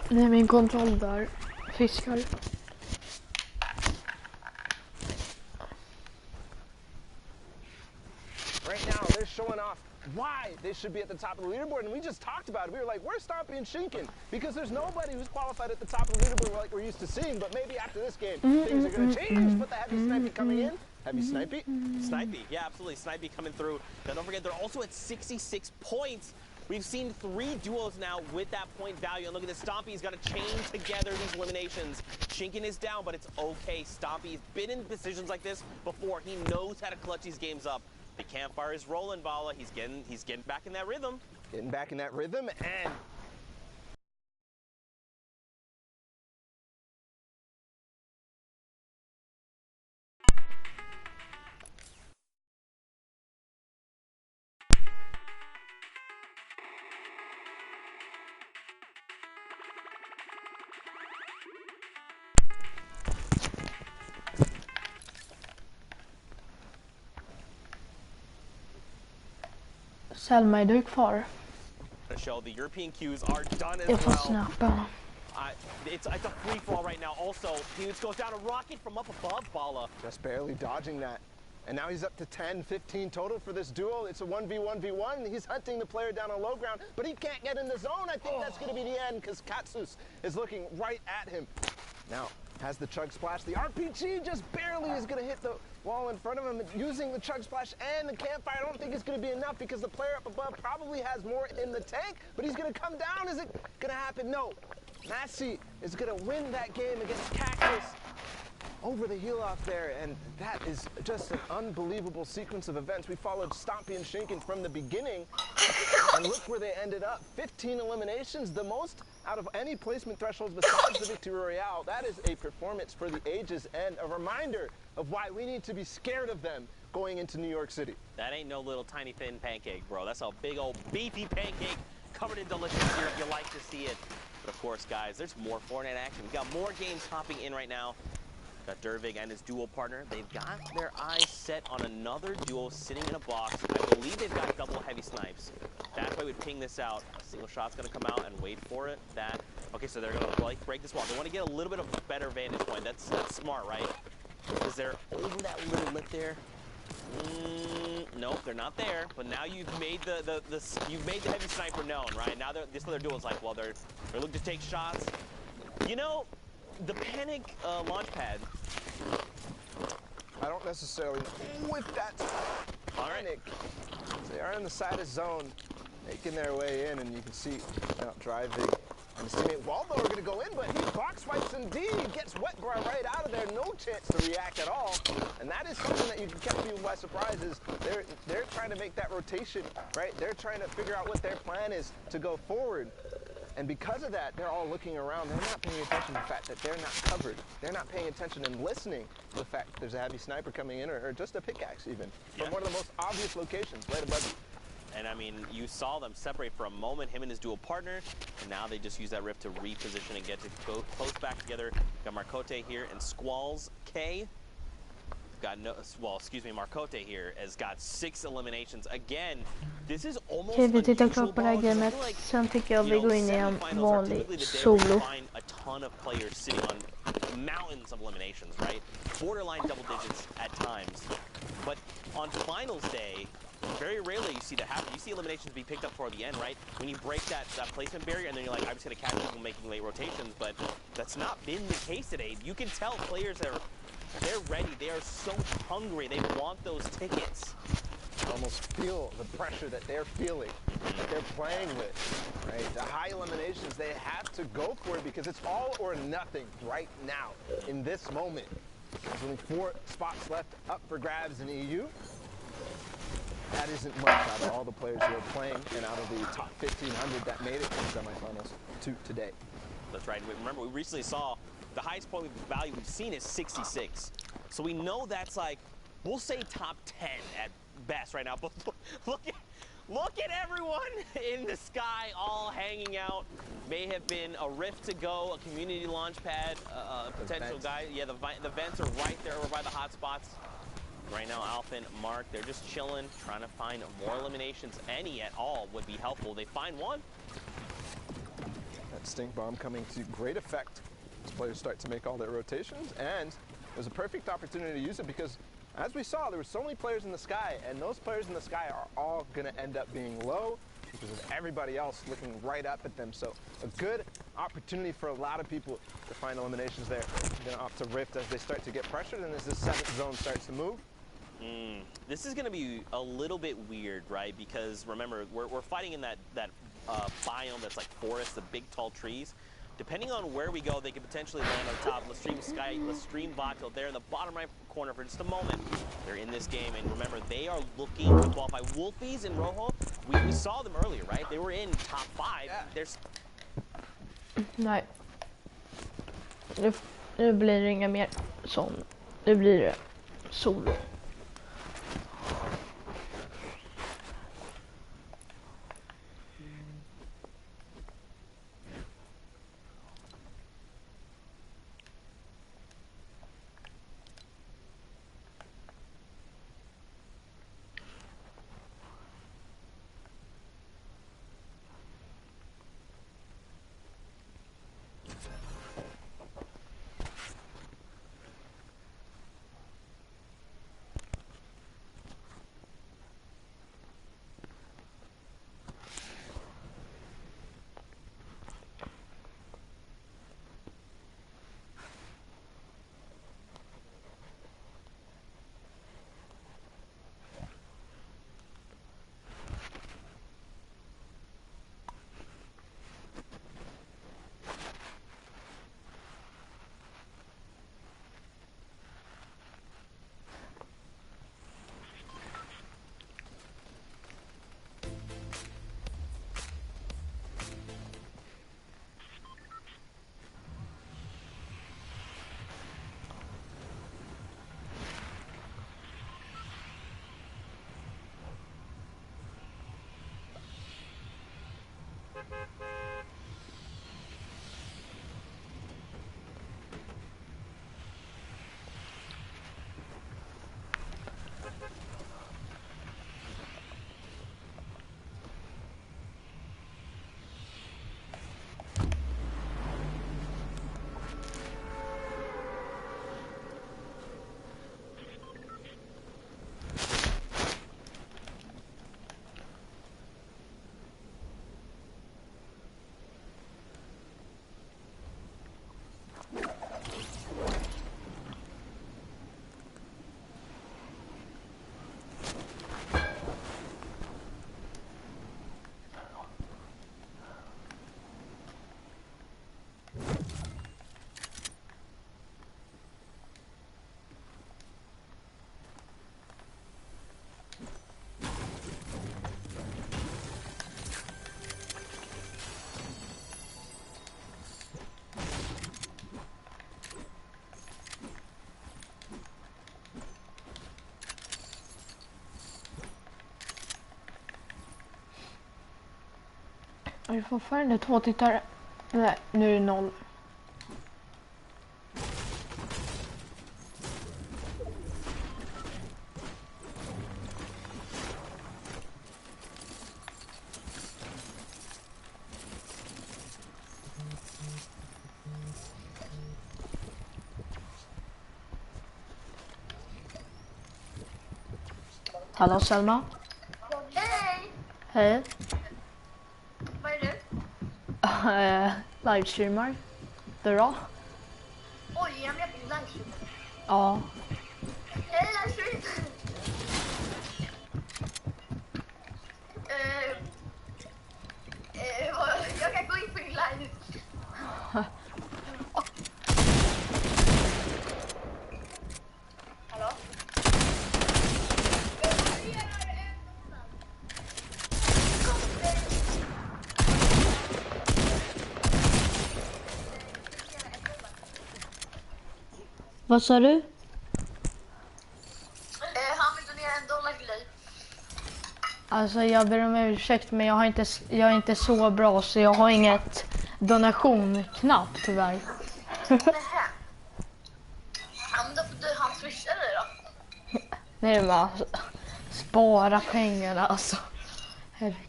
Det är min kontroll där. Fiskar. Right now, they're showing off why they should be at the top of the leaderboard. And we just talked about it. We were like, where's Stompy and Shinken? Because there's nobody who's qualified at the top of the leaderboard like we're used to seeing. But maybe after this game, things are going to change. But the heavy snipey coming in. Heavy snipey? Snipey, yeah, absolutely. Snipey coming through. Now, don't forget, they're also at 66 points. We've seen 3 duos now with that point value. And look at this, Stompy's got to chain together these eliminations. Shinken is down, but it's okay. Stompy's been in positions like this before. He knows how to clutch these games up. The campfire is rolling, Bala. He's getting back in that rhythm. Getting back in that rhythm, and Selma, är du kvar? Show the European queues are done as Jag får well. snappa. It's a free-for-all right now. Also, he goes down a rocket from up above, Bala. Just barely dodging that. And now he's up to 10, 15 total for this duel. It's a 1v1v1. He's hunting the player down on low ground, but he can't get in the zone. I think that's going to be the end because Katsus is looking right at him. Now, has the Chug Splash. The RPG just barely is going to hit the wall in front of him. Using the Chug Splash and the campfire, I don't think it's going to be enough because the player up above probably has more in the tank, but he's going to come down. Is it going to happen? No. Massey is going to win that game against Cactus. over the heel off there, and that is just an unbelievable sequence of events. We followed Stompy and Shinkin from the beginning, and look where they ended up. 15 eliminations, the most out of any placement thresholds besides the Victory Royale. That is a performance for the ages and a reminder of why we need to be scared of them going into New York City. That ain't no little tiny thin pancake, bro. That's a big old beefy pancake covered in delicious syrup. You like to see it. But of course, guys, there's more Fortnite action. We got more games hopping in right now. Got Dervig and his duo partner. They've got their eyes set on another duo sitting in a box. I believe they've got double heavy snipes. That's why we ping this out. A single shot's gonna come out and wait for it. Okay, so they're gonna like break this wall. They want to get a little bit of a better vantage point. That's smart, right? Because they're over that little lip there. Nope, they're not there. But now you've made the heavy sniper known, right? Now this other duo's like, well, they're looking to take shots. You know, the panic launch pad. I don't necessarily know if that's panic. They are in the side of zone, making their way in, and you can see driving. And his teammate Waldo are going to go in, but he box fights indeed. Gets Bara right out of there. No chance to react at all. And that is something that you can catch people by surprise is they're trying to make that rotation, right? They're trying to figure out what their plan is to go forward. And because of that, they're all looking around. They're not paying attention to the fact that they're not covered. They're not paying attention and listening to the fact that there's a heavy sniper coming in or just a pickaxe even from one of the most obvious locations right above you. And I mean, you saw them separate for a moment, him and his dual partner, and now they just use that rift to reposition and get to close back together. Got Marcote here and Squalls K. Marcote here has got 6 eliminations. Again, this is almost Okej, vi tittar klart på det här unusual, gamet. Sen tycker jag vi går in i en vanlig solo. solo. Find a ton of players sitting on mountains of eliminations, right? Borderline double digits at times. But on finals day, very rarely you see that happen. You see eliminations be picked up toward the end, right? When you break that placement barrier and then you're like, I'm just going to catch people making late rotations, but that's not been the case today. You can tell players they're ready. They are so hungry. They want those tickets. You almost feel the pressure that they're feeling, that they're playing with, right? The high eliminations, they have to go for it because it's all or nothing right now in this moment. There's only 4 spots left up for grabs in EU. That isn't much out of all the players who are playing and out of the top 1,500 that made it to the semifinals to today. That's right. Remember, we recently saw the highest point value we've seen is 66. So we know that's like, we'll say top 10 at best right now. But look at everyone in the sky all hanging out. May have been a rift to go, a community launch pad, a potential guy. Yeah, the vents are right there over by the hot spots. Right now, Alpha and Mark, they're just chilling, trying to find more eliminations. Any at all would be helpful. They find one. That stink bomb coming to great effect as players start to make all their rotations, and it was a perfect opportunity to use it because, as we saw, there were so many players in the sky, and those players in the sky are all going to end up being low because of everybody else looking right up at them. So a good opportunity for a lot of people to find eliminations there. Going to opt to rift as they start to get pressured, and as this 7th zone starts to move. This is going to be a little bit weird, right? Because remember, we're fighting in that biome that's like forest, the big tall trees. Depending on where we go, they could potentially land on top. Let's stream Vato there in the bottom right corner for just a moment. They're in this game, and remember, they are looking to qualify. Wolfies and Rojo, we saw them earlier, right? They were in top 5. Yeah. There's... Nej. Nu blir det inga mer sån. Nu blir det solo. Vi får fortfarande 2 tittare. Nej, nu är det 0. Hallå Selma. Hej! Hej. Vad är du? Livestreamar. Du då? Oj, jag är med på din livestream. Ja. Hej livestream! Jag kan gå in på din live. Hallå? Vad sa du? Han vill donera $1 till dig. Alltså jag ber om ursäkt men jag är inte så bra så jag har inget donationknapp tyvärr. Nähä. Ja, men då får du han swisha dig då. Nej men alltså, spara pengarna alltså. Herregud.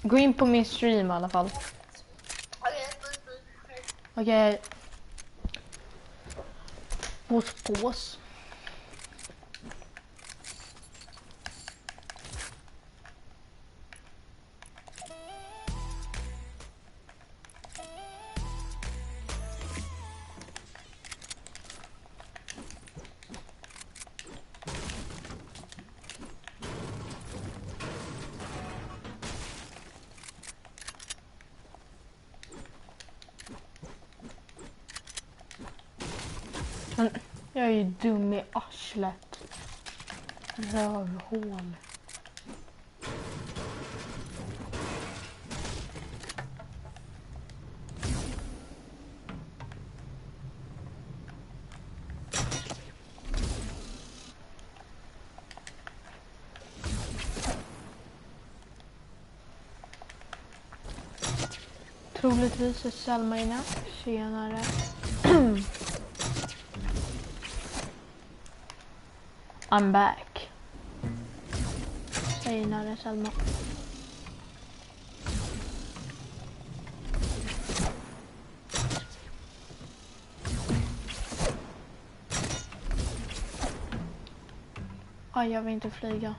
Gå in på min stream i alla fall. Okej. Pås. Men jag är ju dum i arslet. Rövhål. Troligtvis är Selma inne. Tjenare. I'm back. Tjenare Selma. Aj, jag vill inte flyga.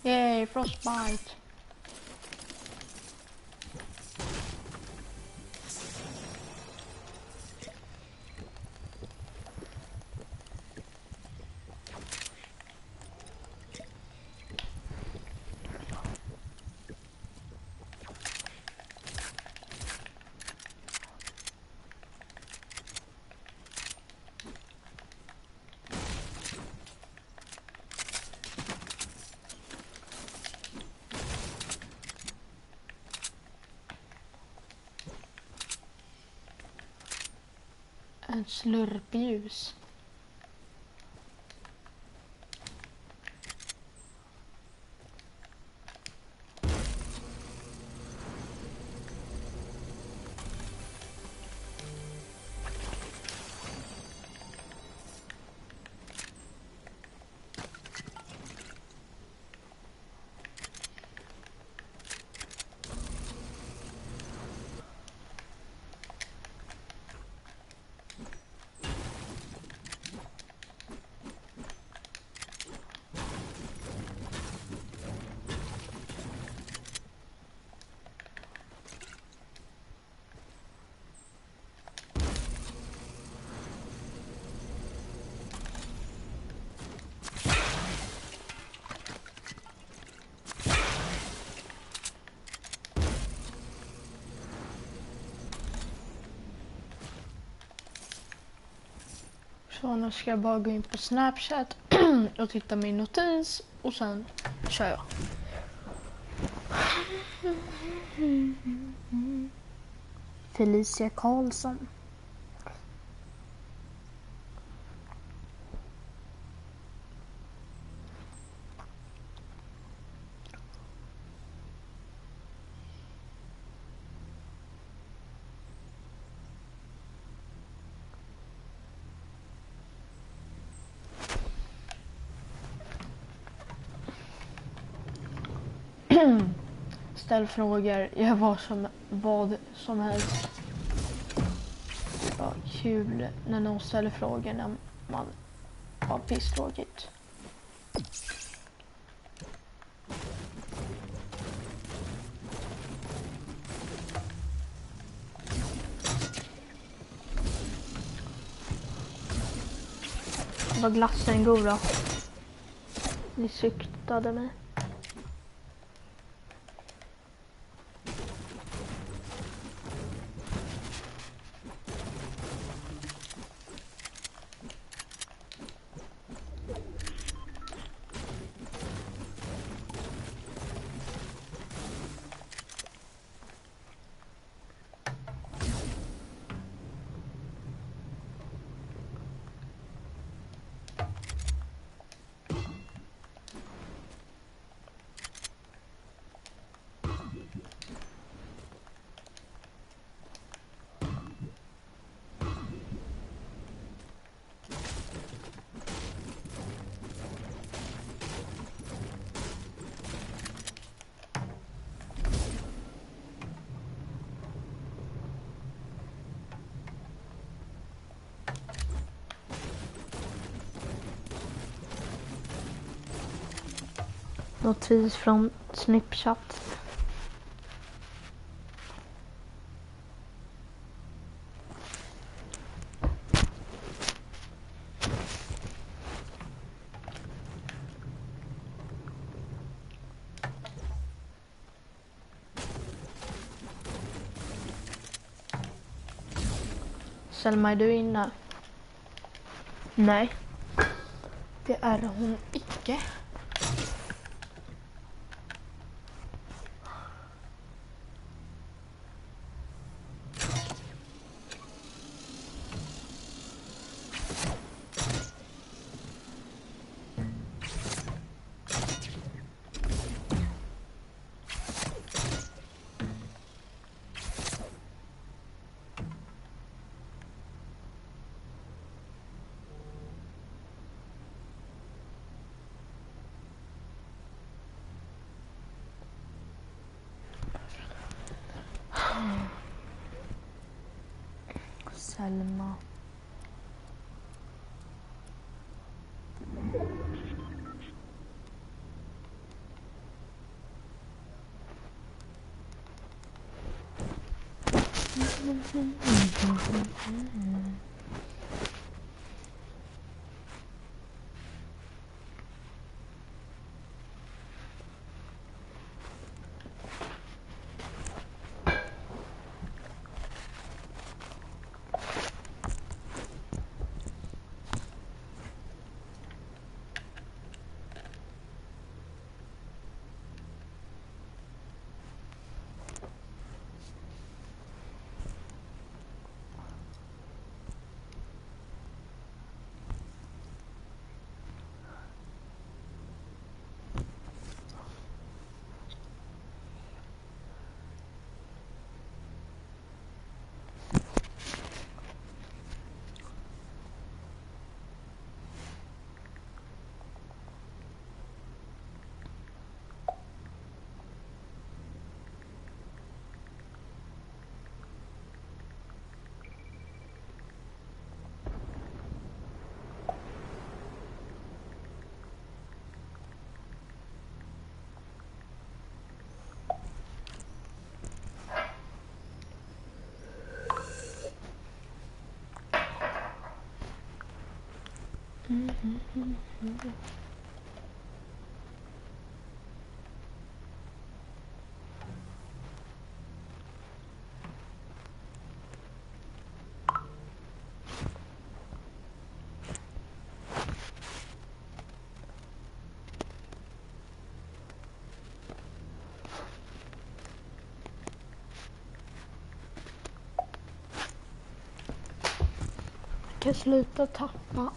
Yay, frostbite. En slurpljus. Så nu ska jag bara gå in på Snapchat och titta min notis och sen kör jag. Felicia Karlsson. Ställ frågor, gör vad som helst. Ja, kul när någon ställer frågor när man har pisstråkigt. Vad glassen god då? Ni suktade mig. Notis från Snapchat. Selma, är du inne? Nej. Det är hon icke. Selma. Kan sluta tappa.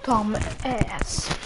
Tom ass.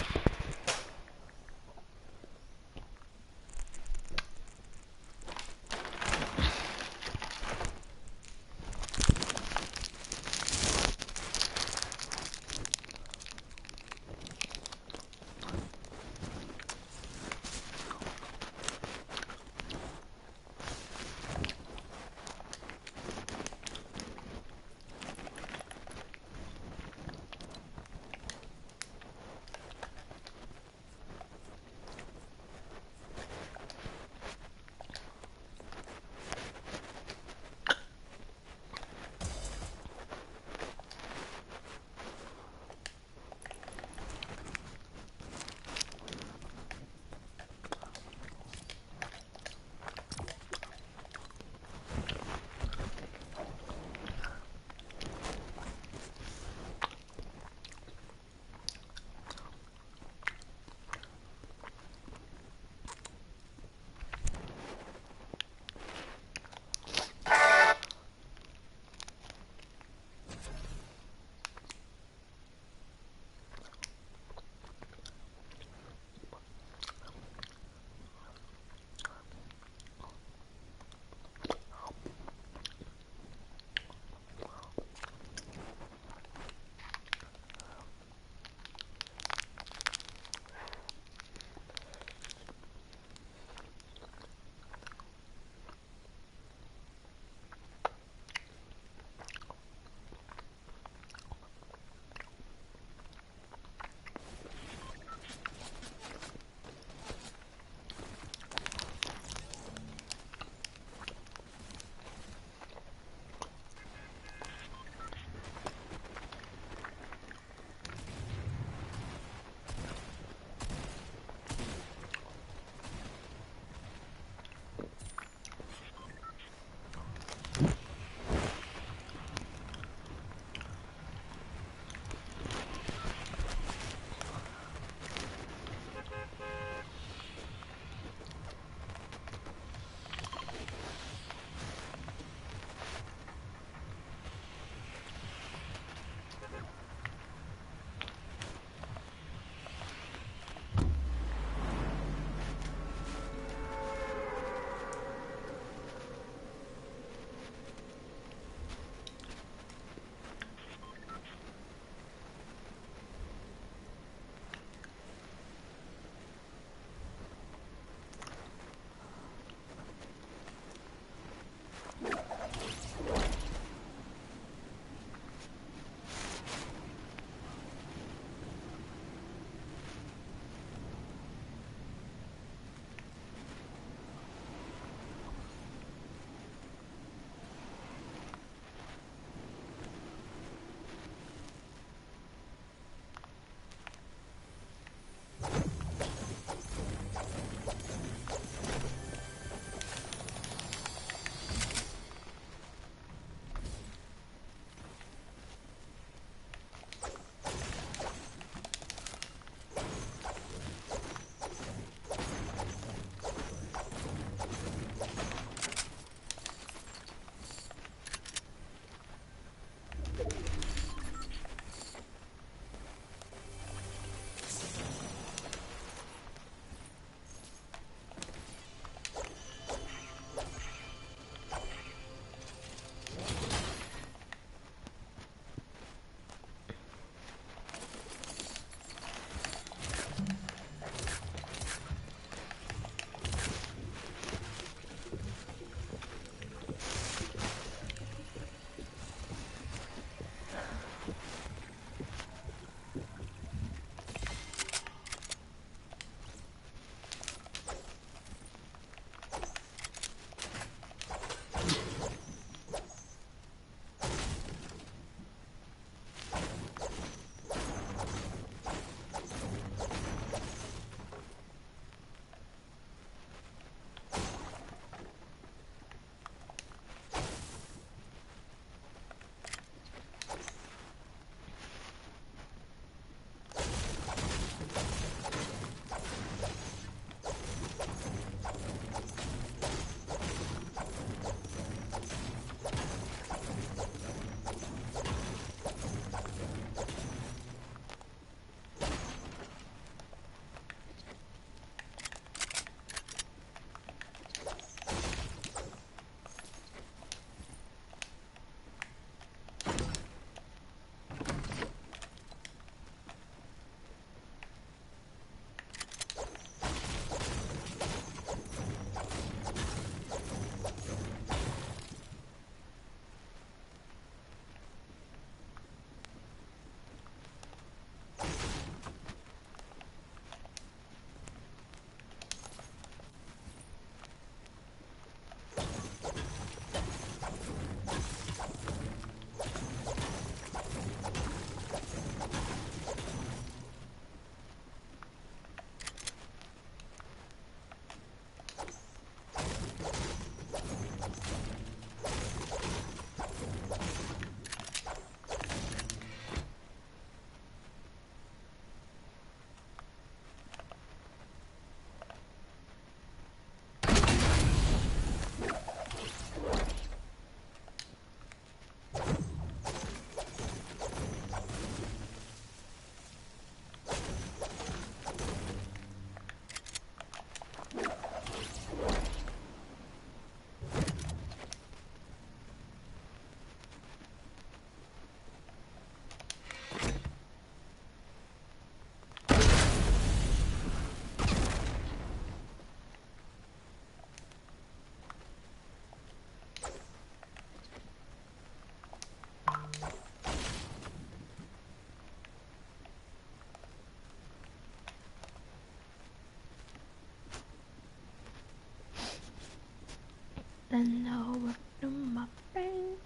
and know what to my brain.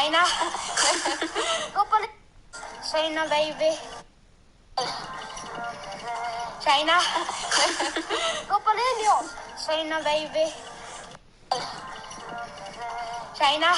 Tjena. Tjena baby. Tjena. Tjena baby. Tjena.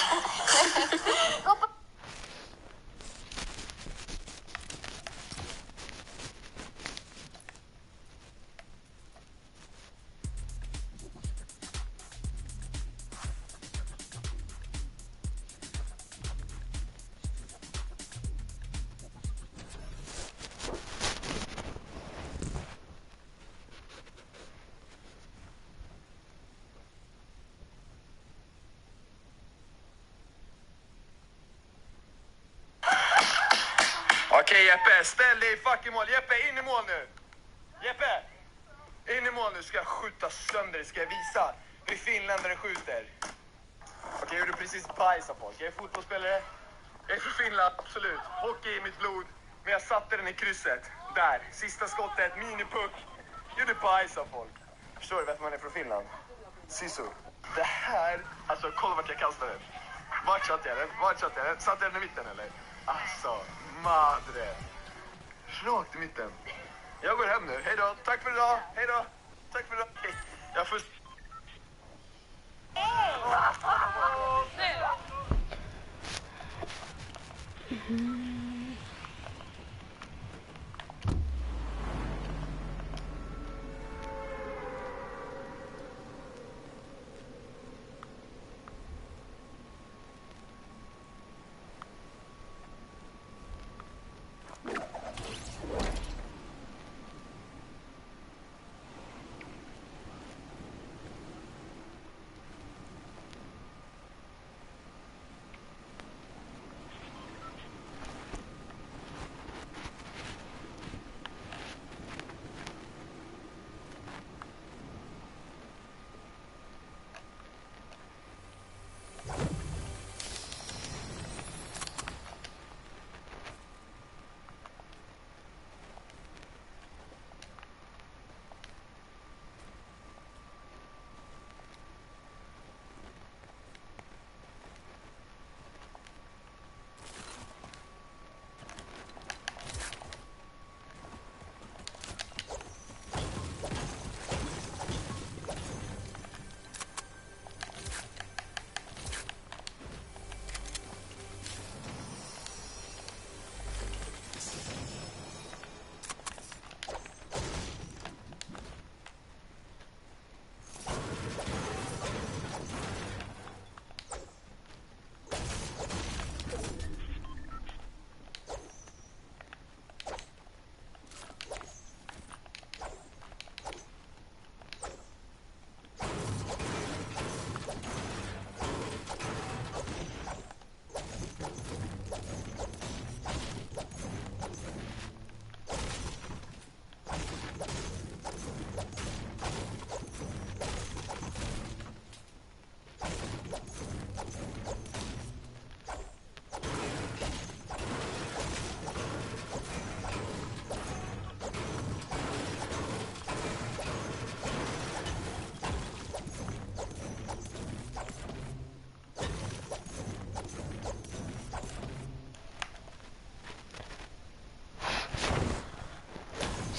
Okej Jeppe, ställ dig i fucking mål. Jeppe, in i mål nu. Jeppe, in i mål nu. Ska jag skjuta sönder dig? Ska jag visa hur finländare skjuter? Okej, jag gjorde precis bajs av folk. Jag är fotbollsspelare. Jag är från Finland, absolut. Hockey i mitt blod. Men jag satte den i krysset. Där, sista skottet, minipuck. Gjorde bajs av folk. Förstår du vem man är från Finland? Sisu. Det här, alltså kolla vart jag kastade den. Vart satte jag den? Satte jag den i mitten eller? Alltså, madre. Rakt i mitten. Jag går hem nu. Hej då. Tack för idag. Hej då. Tack för idag. Jag får...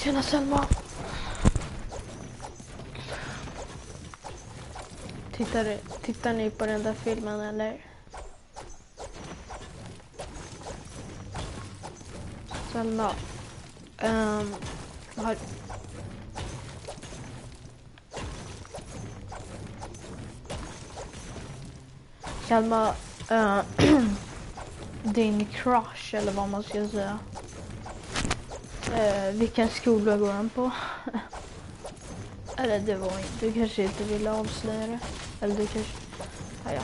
Tjena Selma. Tittar ni på den där filmen eller? Selma. Selma, din crush eller vad man ska säga. Vilken skola går han på? Eller det var inte, du kanske inte ville avslöja det. Eller du kanske, ja.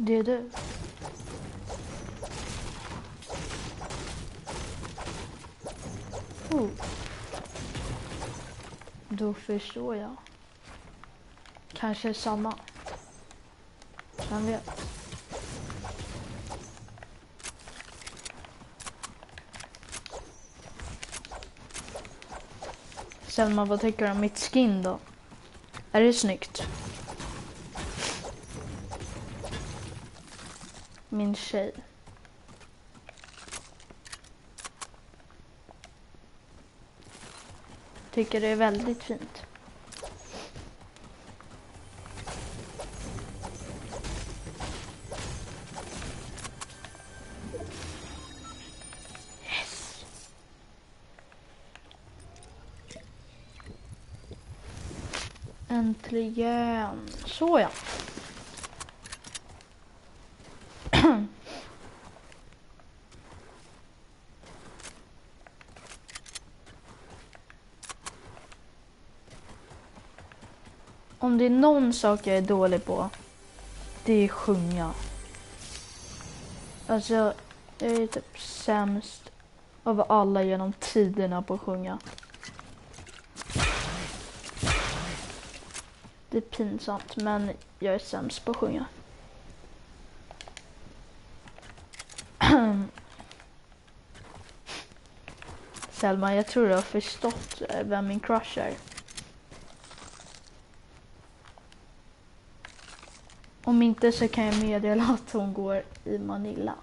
Det är du. Då förstår jag. Kanske samma. Vem vet? Selma, vad tycker du om mitt skin då? Är det snyggt? Min tjej. Tycker det är väldigt fint. Yes. Äntligen. Så ja. Om det är någon sak jag är dålig på, det är sjunga. Alltså, jag är typ sämst av alla genom tiderna på att sjunga. Det är pinsamt, men jag är sämst på att sjunga. Selma, jag tror du har förstått vem min crush är. Om inte så kan jag meddela att hon går i Manila.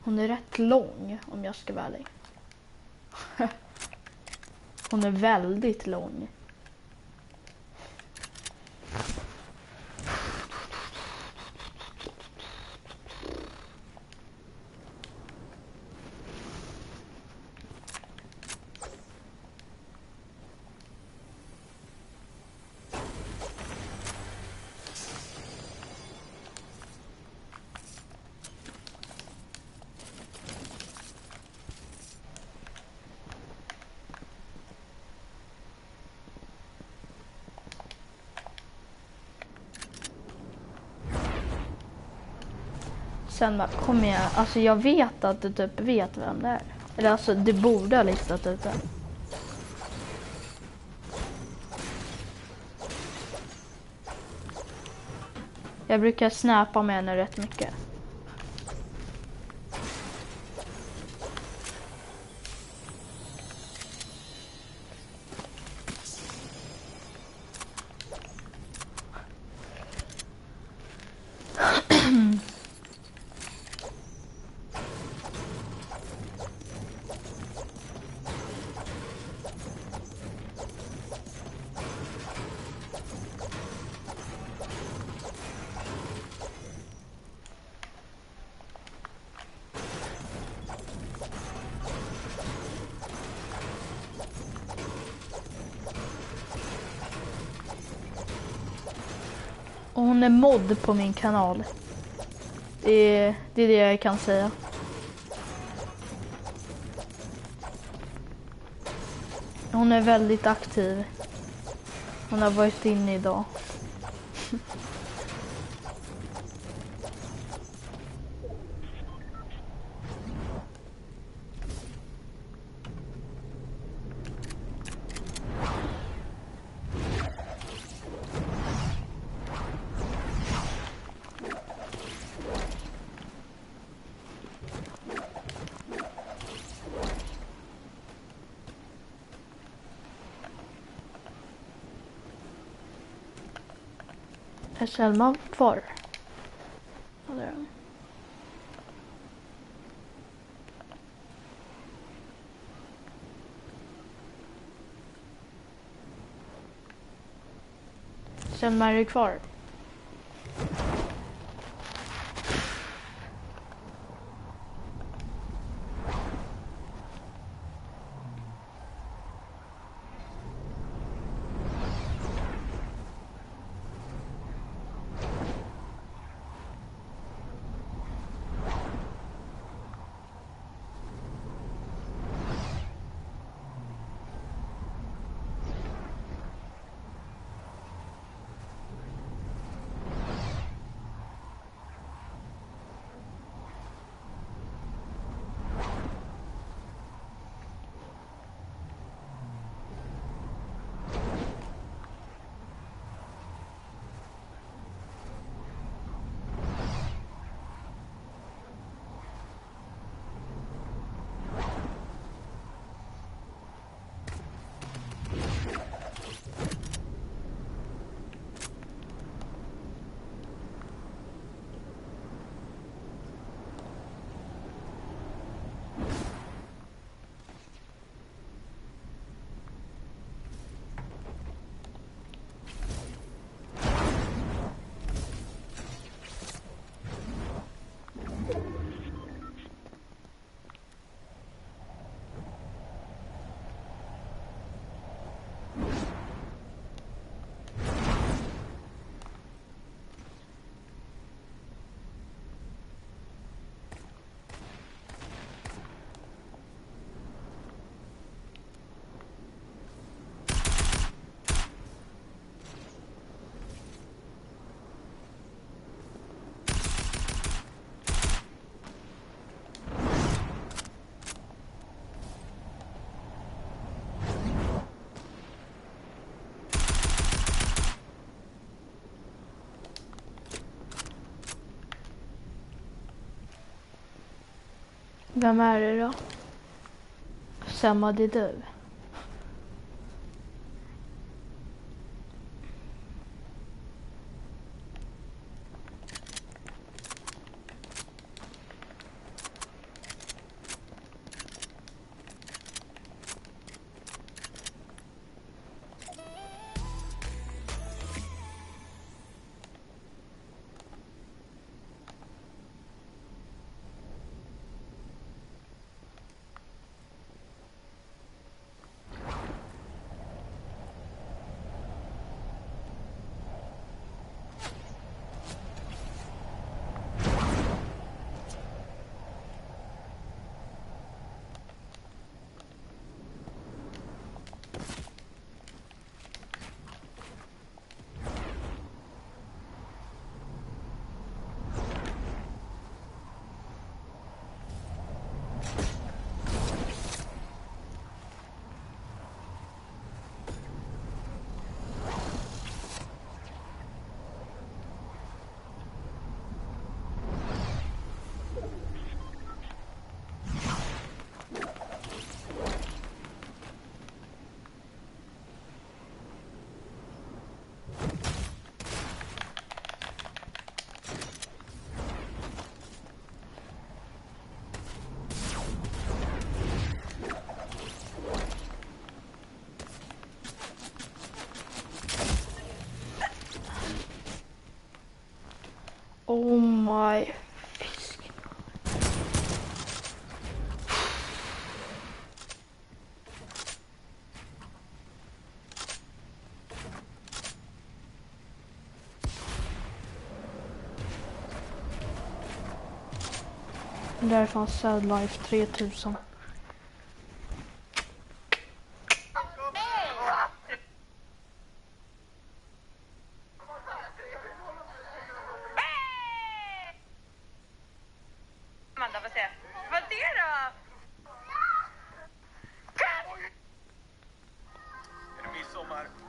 Hon är rätt lång om jag ska vara ärlig. Hon är väldigt lång. Sen bara, kom igen. Alltså jag vet att du typ vet vem det är. Eller alltså, du borde ha listat ut det. Jag brukar snappa med henne rätt mycket. Och hon är mod på min kanal. Det är det jag kan säga. Hon är väldigt aktiv. Hon har varit inne idag. Är Selma kvar? Ja, det är hon. Selma, är du kvar? Vem är det då? Samma, det är du. Oh my fisk. Där fanns Sad Life 3000.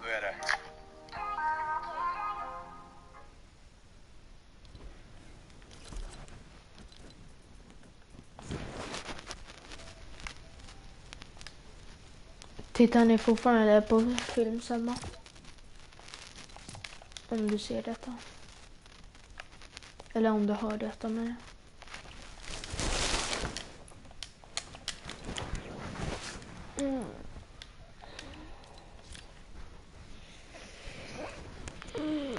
Då är det. Tittar ni fortfarande på film, Selma? Om du ser detta. Eller om du hör detta med. Mm. Mm.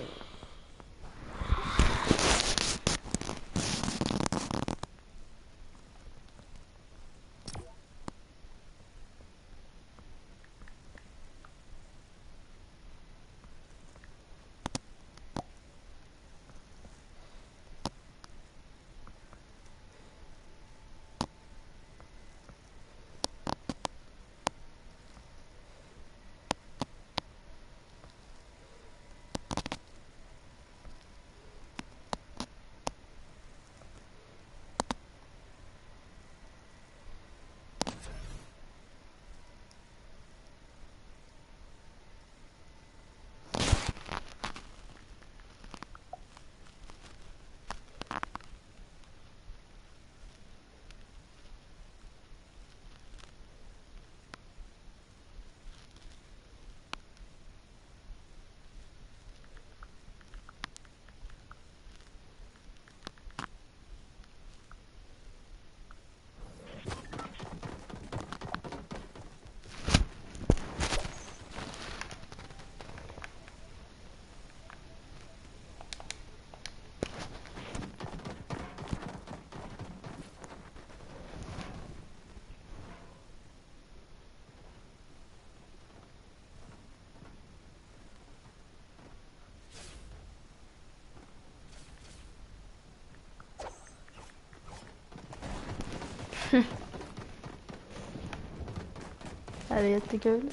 Det här är jättekul.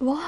Va?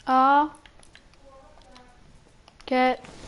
Ja. Okej.